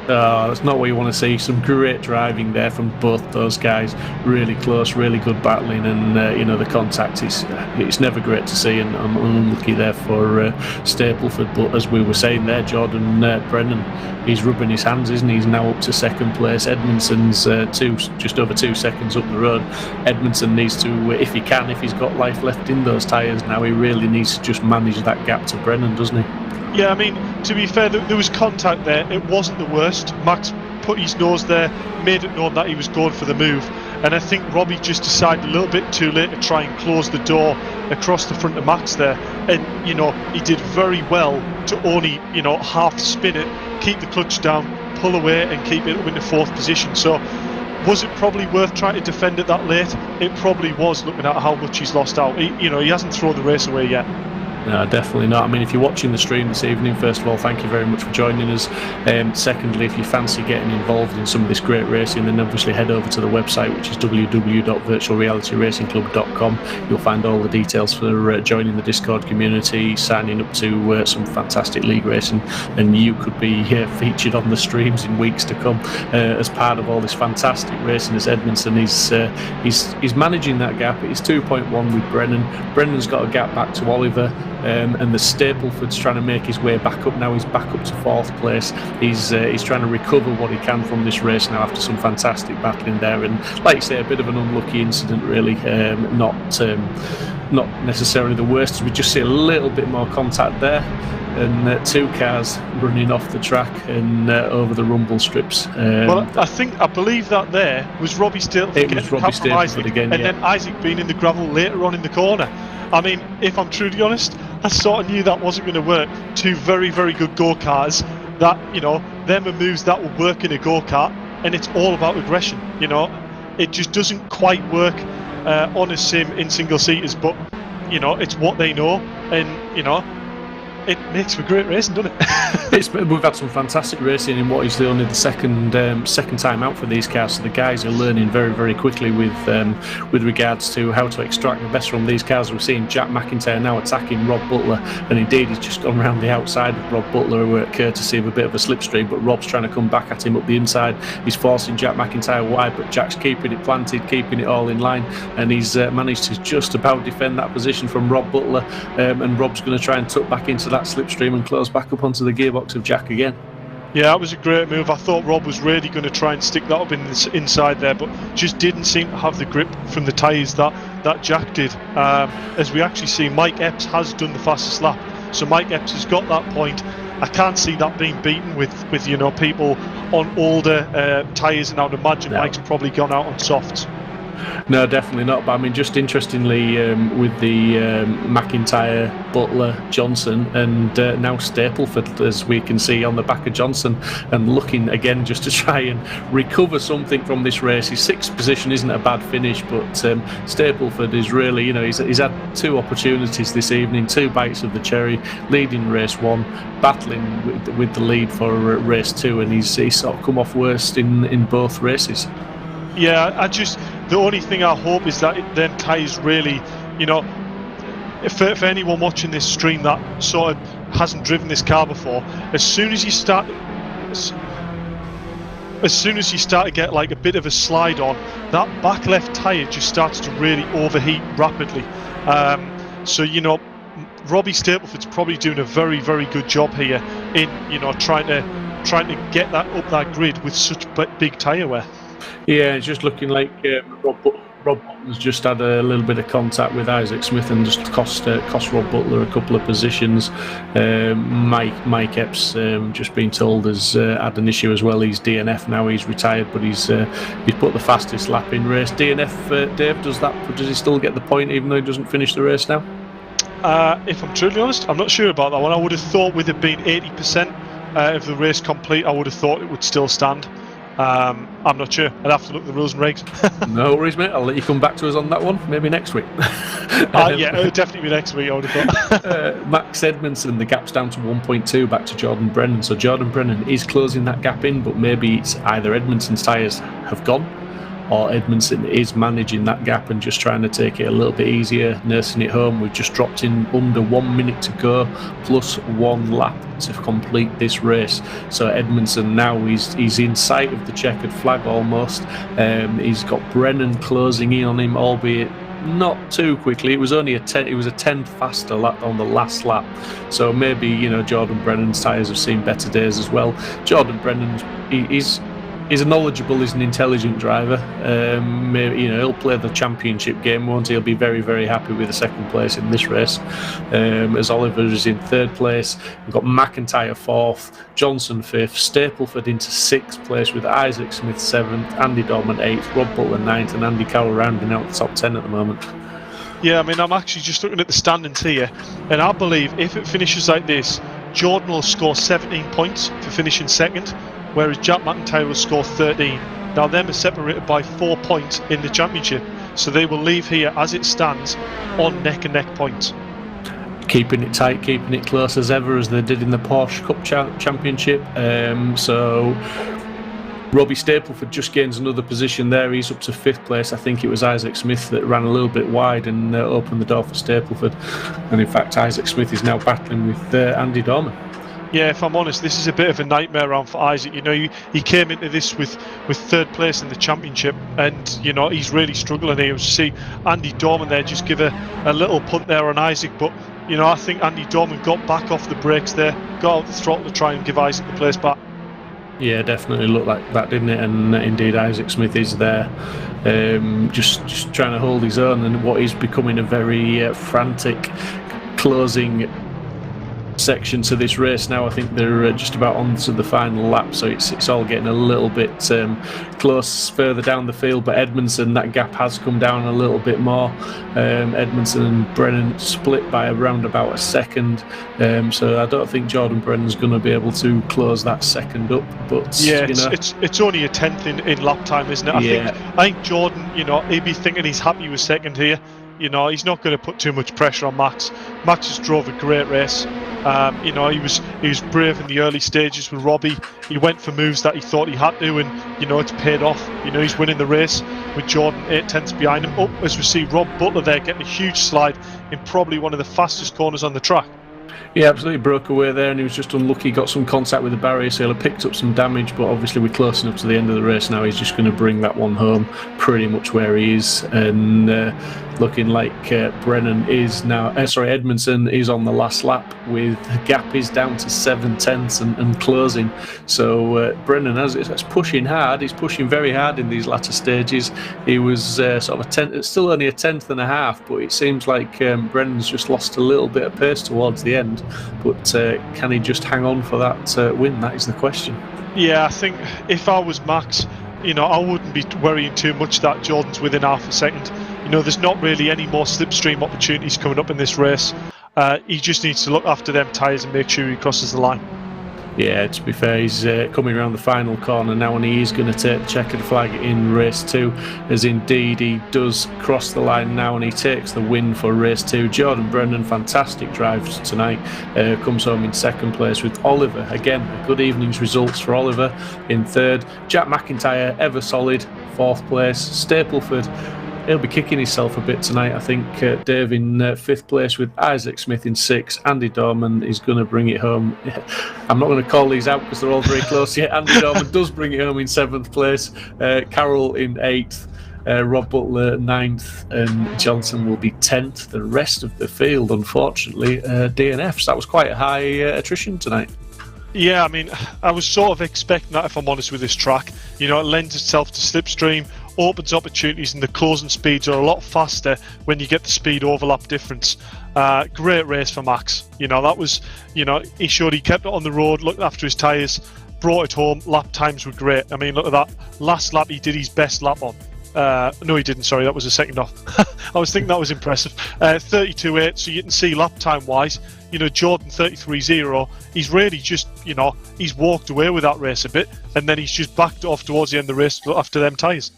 That's not what you want to see. Some great driving there from both those guys. Really close, really good battling, and the contact it's never great to see. And I'm unlucky there for Stapleford. But as we were saying there, Jordan Brennan, he's rubbing his hands, isn't he? He's now up to 2nd place. Edmondson's just over 2 seconds up the road. Edmondson needs to, if he's got life left in those tyres now, he really needs to just manage that gap to Brennan, doesn't he? Yeah, I mean, to be fair, there was contact there. It wasn't the worst. Max put his nose there, made it known that he was going for the move. And I think Robbie just decided a little bit too late to try and close the door across the front of Max there. And, you know, he did very well to only, you know, half spin it, keep the clutch down, pull away and keep it up into 4th position. So was it probably worth trying to defend it that late? It probably was, looking at how much he's lost out. He hasn't thrown the race away yet. No, definitely not. I mean, if you're watching the stream this evening, first of all, thank you very much for joining us. Secondly, if you fancy getting involved in some of this great racing, then obviously head over to the website, which is www.virtualrealityracingclub.com. You'll find all the details for joining the Discord community, signing up to some fantastic league racing, and you could be featured on the streams in weeks to come as part of all this fantastic racing. As Edmondson, he's managing that gap. It's 2.1 with Brennan. Brennan's got a gap back to Oliver. And the Stapleford's trying to make his way back up now. He's back up to 4th place. He's trying to recover what he can from this race now after some fantastic battling there. And like you say, a bit of an unlucky incident, really. Not necessarily the worst, as we just see a little bit more contact there. And 2 cars running off the track and over the rumble strips. Well, I believe that there was Robbie Stapleford. It was Robbie Stapleford again, and then Isaac being in the gravel later on in the corner. I mean, if I'm truly honest, I sort of knew that wasn't going to work. 2 very, very good go-karts that, you know, them are moves that will work in a go-kart, and it's all about aggression, you know. It just doesn't quite work on a sim in single-seaters, but, you know, it's what they know, and, you know, it makes for great racing, doesn't it? We've had some fantastic racing in what is only the second time out for these cars. So the guys are learning very, very quickly with regards to how to extract the best from these cars. We're seeing Jack McIntyre now attacking Rob Butler, and indeed he's just gone round the outside of Rob Butler, courtesy of a bit of a slipstream. But Rob's trying to come back at him up the inside. He's forcing Jack McIntyre wide, but Jack's keeping it planted, keeping it all in line, and he's managed to just about defend that position from Rob Butler. And Rob's going to try and tuck back into that slipstream and close back up onto the gearbox of Jack again. Yeah, that was a great move. I thought Rob was really going to try and stick that up in inside there, but just didn't seem to have the grip from the tyres that Jack did. As we actually see, Mike Epps has done the fastest lap, so Mike Epps has got that point. I can't see that being beaten with people on older tyres, and I would imagine Mike's probably gone out on softs. No, definitely not. But I mean, just interestingly, with the McIntyre, Butler, Johnson, and now Stapleford, as we can see on the back of Johnson, and looking again just to try and recover something from this race. His sixth position isn't a bad finish, but Stapleford is really, he's had two opportunities this evening, two bites of the cherry, leading race one, battling with the lead for race two, and he's sort of come off worst in both races. Yeah, the only thing I hope is that it then ties really, for anyone watching this stream that sort of hasn't driven this car before, as soon as you start to get like a bit of a slide on, that back left tyre just starts to really overheat rapidly. So Robbie Stapleford's probably doing a very, very good job here in trying to get that up that grid with such big tyre wear. Yeah, it's just looking like Rob Butler's just had a little bit of contact with Isaac Smith and just cost Rob Butler a couple of positions. Mike Epps, just been told, has had an issue as well. He's DNF now. He's retired, but he's put the fastest lap in race. DNF, Dave, does he still get the point even though he doesn't finish the race now? If I'm truly honest, I'm not sure about that one. I would have thought with it being 80% of the race complete, I would have thought it would still stand. I'm not sure. I'd have to look at the rules and regs. No worries, mate. I'll let you come back to us on that one. Maybe next week. Yeah, it would definitely be next week, I would have thought. Max Edmondson, the gap's down to 1.2 back to Jordan Brennan. So Jordan Brennan is closing that gap in, but maybe it's either Edmondson's tyres have gone or Edmondson is managing that gap and just trying to take it a little bit easier, nursing it home. We've just dropped in under 1 minute to go, plus one lap to complete this race. So Edmondson now he's in sight of the checkered flag almost. He's got Brennan closing in on him, albeit not too quickly. It was only a 10th faster lap on the last lap. So maybe Jordan Brennan's tyres have seen better days as well. Jordan Brennan, he's a knowledgeable, he's an intelligent driver. Maybe, he'll play the championship game, won't he? He'll be very, very happy with the second place in this race. As Oliver is in third place, we've got McIntyre fourth, Johnson fifth, Stapleford into sixth place with Isaac Smith seventh, Andy Dorman eighth, Rob Butler ninth, and Andy Carroll rounding out the top 10 at the moment. Yeah, I mean, I'm actually just looking at the standings here, and I believe if it finishes like this, Jordan will score 17 points for finishing second, whereas Jack McIntyre will score 13. Now them are separated by 4 points in the championship, so they will leave here as it stands on neck and neck points. Keeping it tight, keeping it close as ever as they did in the Porsche Cup Championship. So Robbie Stapleford just gains another position there. He's up to fifth place. I think it was Isaac Smith that ran a little bit wide and opened the door for Stapleford. And in fact, Isaac Smith is now battling with Andy Dorman. Yeah, if I'm honest, this is a bit of a nightmare round for Isaac. He came into this with third place in the championship, and he's really struggling here. You see Andy Dorman there just give a little punt there on Isaac, but I think Andy Dorman got back off the brakes there, got out the throttle to try and give Isaac the place back. Yeah, definitely looked like that, didn't it? And indeed, Isaac Smith is there, just trying to hold his own, and what is becoming a very frantic closing section to this race now. I think they're just about on to the final lap, so it's all getting a little bit close further down the field. But Edmondson, that gap has come down a little bit more. Edmondson and Brennan split by around about a second, so I don't think Jordan Brennan's going to be able to close that second up. But yeah, it's only a 10th in lap time, isn't it? I think Jordan, he'd be thinking he's happy with second here. He's not going to put too much pressure on Max. Max just drove a great race. You know, he was brave in the early stages with Robbie. He went for moves that he thought he had to, and you know, it's paid off. You know, he's winning the race with Jordan 8/10 behind him. Up as we see Rob Butler there getting a huge slide in probably one of the fastest corners on the track. Yeah, absolutely broke away there, and he was just unlucky. Got some contact with the barrier, so he picked up some damage. But obviously, we're close enough to the end of the race now. He's just going to bring that one home, pretty much where he is, and looking like Edmondson is on the last lap. With the gap is down to 7/10 and closing. So Brennan is pushing hard. He's pushing very hard in these latter stages. He was sort of still only a 1/10 and a half, but it seems like Brennan's just lost a little bit of pace towards the end. But can he just hang on for that win? That is the question. Yeah, I think if I was Max, you know, I wouldn't be worrying too much that Jordan's within half a second. You know, there's not really any more slipstream opportunities coming up in this race. He just needs to look after them tyres and make sure he crosses the line. Yeah, to be fair, he's coming around the final corner now, and he is going to take the checkered flag in race 2, as indeed he does cross the line now, and he takes the win for race 2. Jordan Brennan, fantastic drives tonight, comes home in second place with Oliver. Again, a good evening's results for Oliver in third. Jack McIntyre, ever solid, fourth place. Stapleford, he'll be kicking himself a bit tonight, I think. Dave in fifth place with Isaac Smith in sixth. Andy Dorman is going to bring it home. I'm not going to call these out because they're all very close yet. Andy Dorman does bring it home in seventh place. Carroll in eighth. Rob Butler ninth, and Johnson will be 10th. The rest of the field, unfortunately, DNFs. That was quite a high attrition tonight. Yeah, I mean, I was sort of expecting that, if I'm honest, with this track. You know, it lends itself to slipstream, opens opportunities, and the closing speeds are a lot faster when you get the speed overlap difference. Great race for Max. You know, that was, you know, he showed he kept it on the road, looked after his tyres, brought it home. Lap times were great. I mean, look at that. Last lap, he did his best lap on. No, he didn't. Sorry, that was a second off. I was thinking that was impressive. 32.8, so you can see lap time wise, you know, Jordan 33.0. He's really just, you know, he's walked away with that race a bit, and then he's just backed off towards the end of the race after them tyres.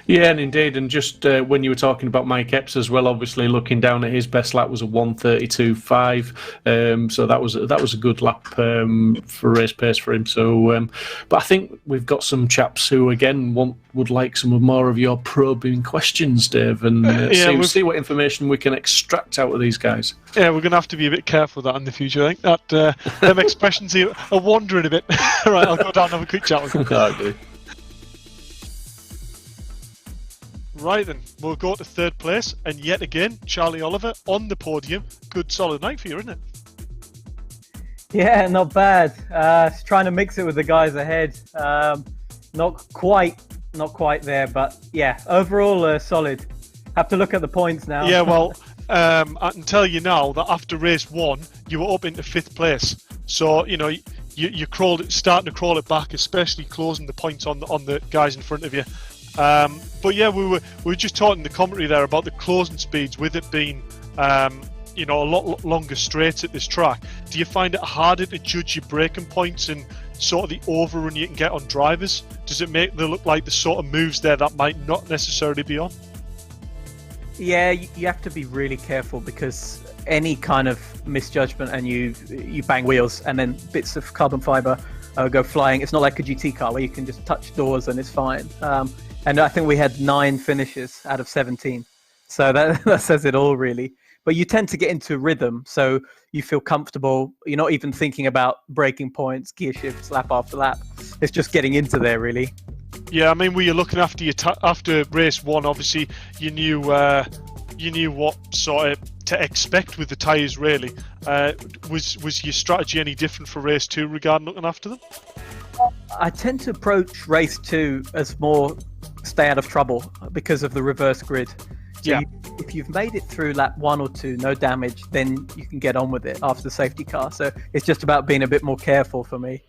Yeah, and indeed, and just when you were talking about Mike Epps as well, obviously looking down at his best lap was a 1:32.5, so that was a good lap for race pace for him. So, but I think we've got some chaps who again would like some more of your probing questions, Dave, and see what information we can extract out of these guys. Yeah, we're going to have to be a bit careful with that in the future. I think that them expressions here are wandering a bit. Right, I'll go down and have a quick chat with them. Okay. Right then, we'll go to third place, and yet again, Charlie Oliver on the podium. Good solid night for you, isn't it? Yeah, not bad. Trying to mix it with the guys ahead. Not quite there, but yeah, overall solid. Have to look at the points now. Yeah, well, I can tell you now that after race 1, you were up into 5th place. So, you know, you starting to crawl it back, especially closing the points on the guys in front of you. But yeah, we were just talking in the commentary there about the closing speeds, with it being you know, a lot longer straights at this track. Do you find it harder to judge your braking points and sort of the overrun you can get on drivers? Does it make them look like the sort of moves there that might not necessarily be on? Yeah, you have to be really careful, because any kind of misjudgment and you bang wheels and then bits of carbon fiber go flying. It's not like a GT car where you can just touch doors and it's fine. And I think we had 9 finishes out of 17. So that says it all, really. But you tend to get into rhythm, so you feel comfortable. You're not even thinking about braking points, gear shifts, lap after lap. It's just getting into there, really. Yeah, I mean, were you looking after after race 1? Obviously, you knew what sort of to expect with the tyres, really. Was your strategy any different for race 2 regarding looking after them? I tend to approach race 2 as more stay out of trouble because of the reverse grid. So yeah. If you've made it through lap 1 or 2, no damage, then you can get on with it after the safety car. So it's just about being a bit more careful for me.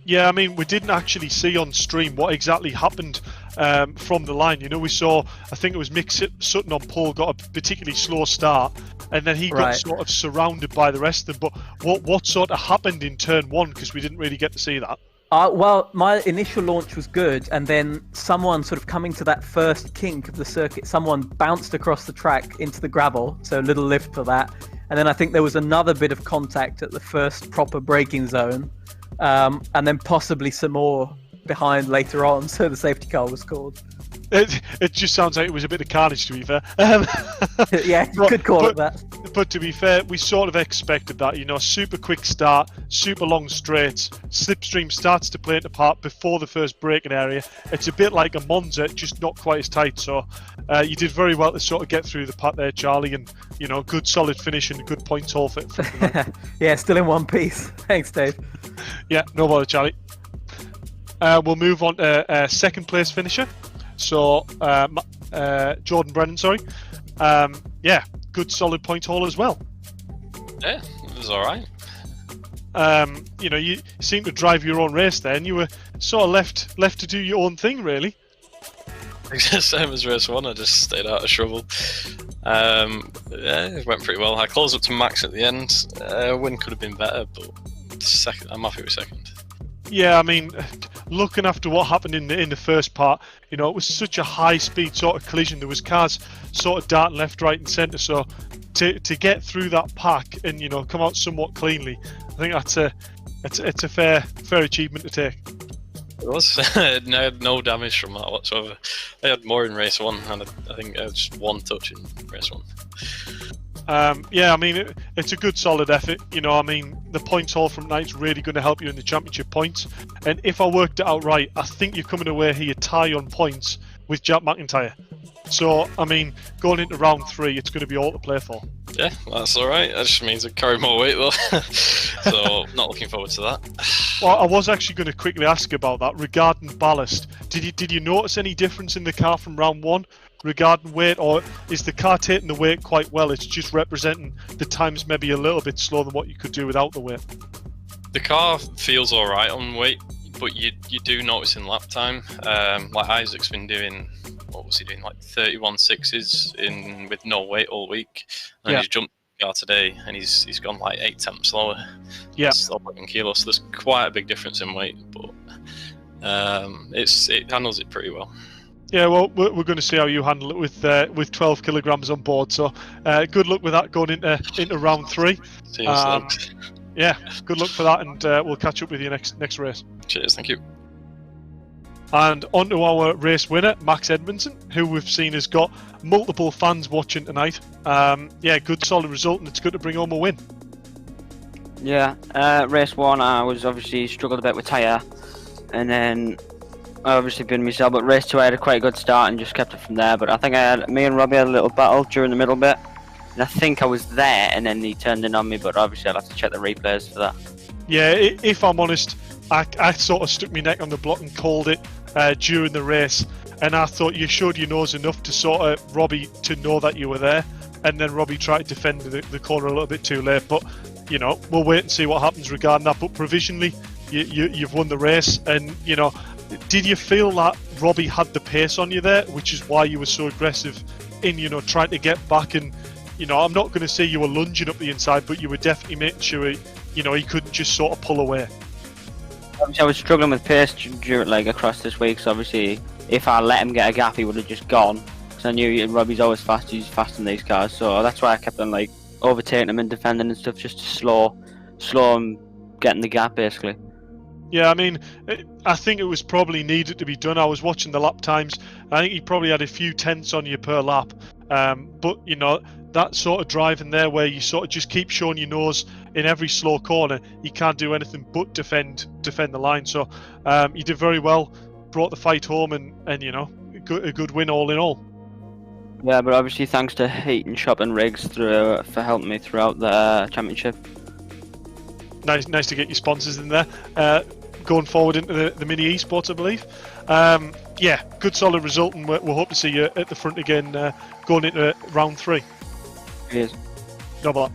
Yeah, I mean, we didn't actually see on stream what exactly happened from the line. You know, we saw, I think it was Mick Sutton on pole got a particularly slow start, and then he got sort of surrounded by the rest of them. But what sort of happened in turn 1? Because we didn't really get to see that. Well, my initial launch was good, and then someone sort of coming to that first kink of the circuit, someone bounced across the track into the gravel, so a little lift for that, and then I think there was another bit of contact at the first proper braking zone, and then possibly some more behind later on, so the safety car was called. It just sounds like it was a bit of carnage, to be fair. Yeah, you could call it that. But to be fair, we sort of expected that. Super quick start, super long straights. Slipstream starts to play into part before the first braking area. It's a bit like a Monza, just not quite as tight. So you did very well to sort of get through the part there, Charlie, and good solid finish and a good points haul for the night. Yeah, still in one piece. Thanks, Dave. Yeah, no bother, Charlie. We'll move on to second place finisher. So Jordan Brennan, sorry. Yeah, good solid point haul as well. Yeah, it was all right. You seemed to drive your own race there, and you were sort of left to do your own thing, really. Same as race 1, I just stayed out of trouble. Yeah, it went pretty well. I closed up to Max at the end. Win could have been better, but I'm happy with second. Yeah, I mean, looking after what happened in the first part, it was such a high-speed sort of collision. There was cars sort of darting left, right, and centre. So to get through that pack and come out somewhat cleanly, I think it's a fair achievement to take. It was. I had no damage from that whatsoever. I had more in race 1, and I think I had just one touch in race 1. Yeah, I mean, it's a good solid effort. The points haul from tonight's really going to help you in the championship points. And if I worked it out right, I think you're coming away here tie on points with Jack McIntyre. So, I mean, going into round 3, it's going to be all to play for. Yeah, that's all right. That just means I carry more weight, though. So, not looking forward to that. Well, I was actually going to quickly ask about that regarding ballast. Did you notice any difference in the car from round 1? Regarding weight, or is the car taking the weight quite well? It's just representing the times maybe a little bit slower than what you could do without the weight. The car feels all right on weight, but you do notice in lap time. Like Isaac's been doing, what was he doing? Like 31.6s with no weight all week, and he's jumped the car today, and he's gone like 8 tenths lower. Yeah, that's 11 kilos. So there's quite a big difference in weight, but it handles it pretty well. Yeah, well, we're going to see how you handle it with 12 kilograms on board. So, good luck with that going into round 3. Yeah, good luck for that, and we'll catch up with you next race. Cheers, thank you. And on to our race winner, Max Edmondson, who we've seen has got multiple fans watching tonight. Yeah, good solid result, and it's good to bring home a win. Yeah, race 1, I was obviously struggled a bit with tyre, and then I obviously been myself, but race 2 I had a quite good start and just kept it from there. But I think me and Robbie had a little battle during the middle bit, and I think I was there, and then he turned in on me. But obviously I'll have to check the replays for that. Yeah, if I'm honest, I sort of stuck my neck on the block and called it during the race, and I thought you showed your nose enough to sort of Robbie to know that you were there, and then Robbie tried to defend the corner a little bit too late. But we'll wait and see what happens regarding that. But provisionally, you've won the race, and did you feel that Robbie had the pace on you there, which is why you were so aggressive in, trying to get back? And, I'm not going to say you were lunging up the inside, but you were definitely making sure, he couldn't just sort of pull away. Obviously, I was struggling with pace across this week, so obviously, if I let him get a gap, he would have just gone. Because I knew Robbie's always fast, he's fast in these cars, so that's why I kept on, overtaking him and defending and stuff, just to slow him getting the gap, basically. Yeah, I mean, I think it was probably needed to be done. I was watching the lap times. I think he probably had a few tenths on you per lap. But, that sort of driving there where you sort of just keep showing your nose in every slow corner, you can't do anything but defend the line. So you did very well, brought the fight home, and a good win all in all. Yeah, but obviously thanks to Heat and Shop and Riggs for helping me throughout the championship. Nice to get your sponsors in there. Going forward into the mini esports, I believe. Yeah, good solid result, and we'll hope to see you at the front again going into round 3. Cheers. No bother.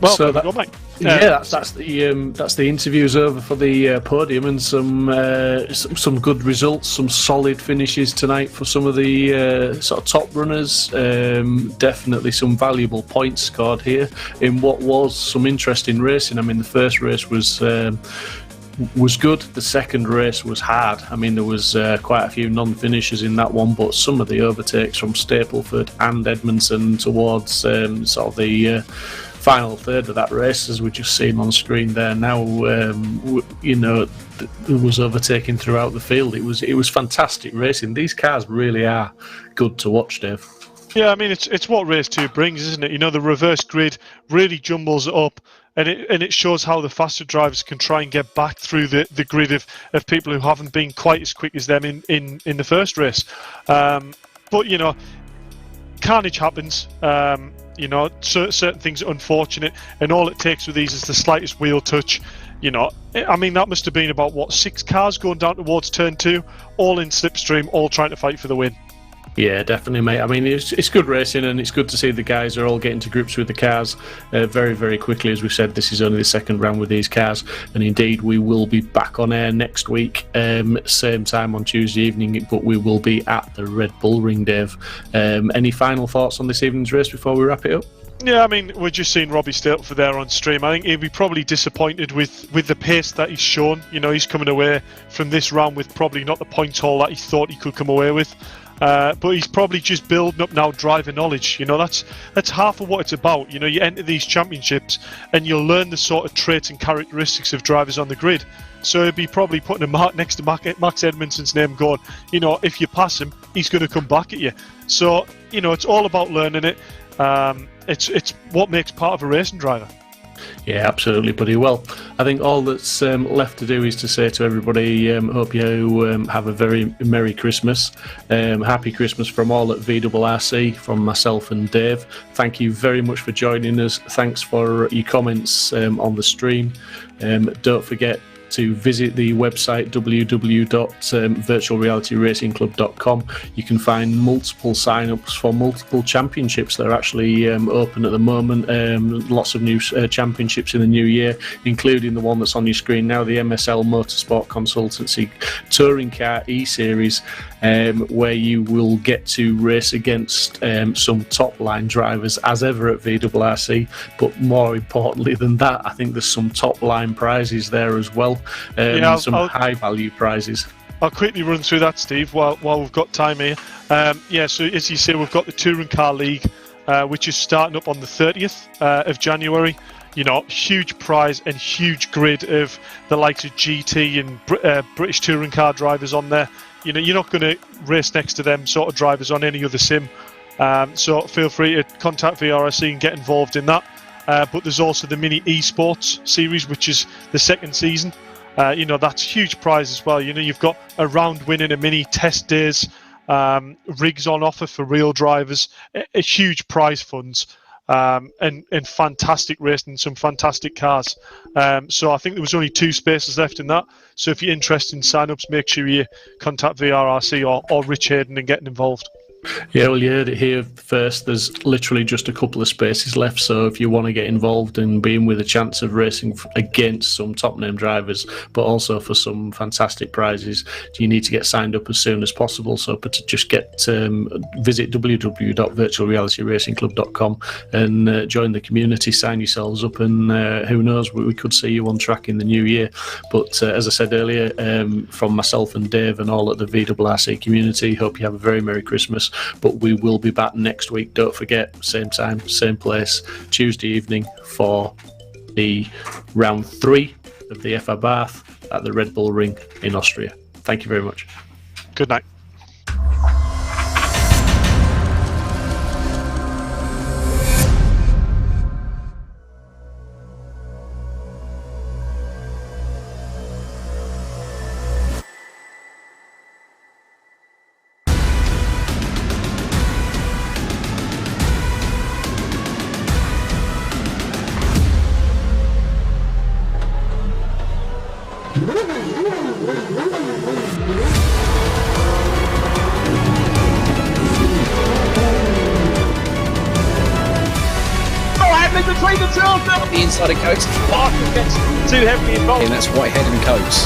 Well, So there we go, mate. that's the interviews over for the podium, and some good results, some solid finishes tonight for some of the sort of top runners. Definitely some valuable points scored here in what was some interesting racing. I mean, the first race was was good. The second race was hard. I mean, there was quite a few non-finishers in that one, but some of the overtakes from Stapleford and Edmondson towards sort of the final third of that race, as we just seen on screen there now, it was overtaking throughout the field. It was fantastic racing. These cars really are good to watch, Dave. Yeah, I mean, it's what race 2 brings, isn't it? The reverse grid really jumbles it up, and it shows how the faster drivers can try and get back through the grid of people who haven't been quite as quick as them in the first race. But carnage happens. Certain things are unfortunate, and all it takes with these is the slightest wheel touch. I mean, that must have been about 6 cars going down towards turn 2, all in slipstream, all trying to fight for the win. Yeah, definitely, mate. I mean, it's good racing, and it's good to see the guys are all getting to grips with the cars very, very quickly. As we said, this is only the second round with these cars, and indeed, we will be back on air next week, same time on Tuesday evening, but we will be at the Red Bull Ring, Dave. Any final thoughts on this evening's race before we wrap it up? Yeah, I mean, we're just seeing Robbie Stapleford there on stream. I think he'll be probably disappointed with the pace that he's shown. He's coming away from this round with probably not the points haul that he thought he could come away with. But he's probably just building up now driver knowledge. That's half of what it's about. You enter these championships and you'll learn the sort of traits and characteristics of drivers on the grid. So he'll be probably putting a mark next to Max Edmondson's name, going, if you pass him, he's going to come back at you. So it's all about learning it. It's what makes part of a racing driver. Yeah, absolutely, buddy. Well, I think all that's left to do is to say to everybody, hope you have a very Merry Christmas. Happy Christmas from all at VRRC, from myself and Dave. Thank you very much for joining us. Thanks for your comments on the stream. Don't forget to visit the website www.virtualrealityracingclub.com. You can find multiple sign-ups for multiple championships that are actually open at the moment. Lots of new championships in the new year, including the one that's on your screen now, the MSL Motorsport Consultancy Touring Car E-Series, where you will get to race against some top-line drivers as ever at VRRC. But more importantly than that, I think there's some top-line prizes there as well. Some high-value prizes. I'll quickly run through that, Steve, while we've got time here. So as you say, we've got the Touring Car League, which is starting up on the 30th of January. Huge prize and huge grid of the likes of GT and British touring car drivers on there. You're not going to race next to them sort of drivers on any other sim. So feel free to contact VRRC and get involved in that. But there's also the Mini Esports series, which is the second season. That's huge prize as well. You've got a round winning a mini test days, rigs on offer for real drivers, a huge prize funds, and fantastic racing, some fantastic cars. So I think there was only 2 spaces left in that. So if you're interested in sign-ups, make sure you contact VRRC or Rich Hayden and getting involved. Yeah, well, you heard it here first. There's literally just a couple of spaces left, so if you want to get involved and be in with a chance of racing against some top-name drivers, but also for some fantastic prizes, you need to get signed up as soon as possible. So just visit www.virtualrealityracingclub.com and join the community, sign yourselves up, and who knows, we could see you on track in the new year. But as I said earlier, from myself and Dave and all at the VRRC community, hope you have a very Merry Christmas. But we will be back next week. Don't forget, same time, same place, Tuesday evening for the round 3 of the Fabarth at the Red Bull Ring in Austria. Thank you very much. Good night. The inside of coats. Barker gets too heavily involved. And that's Whitehead and Coates.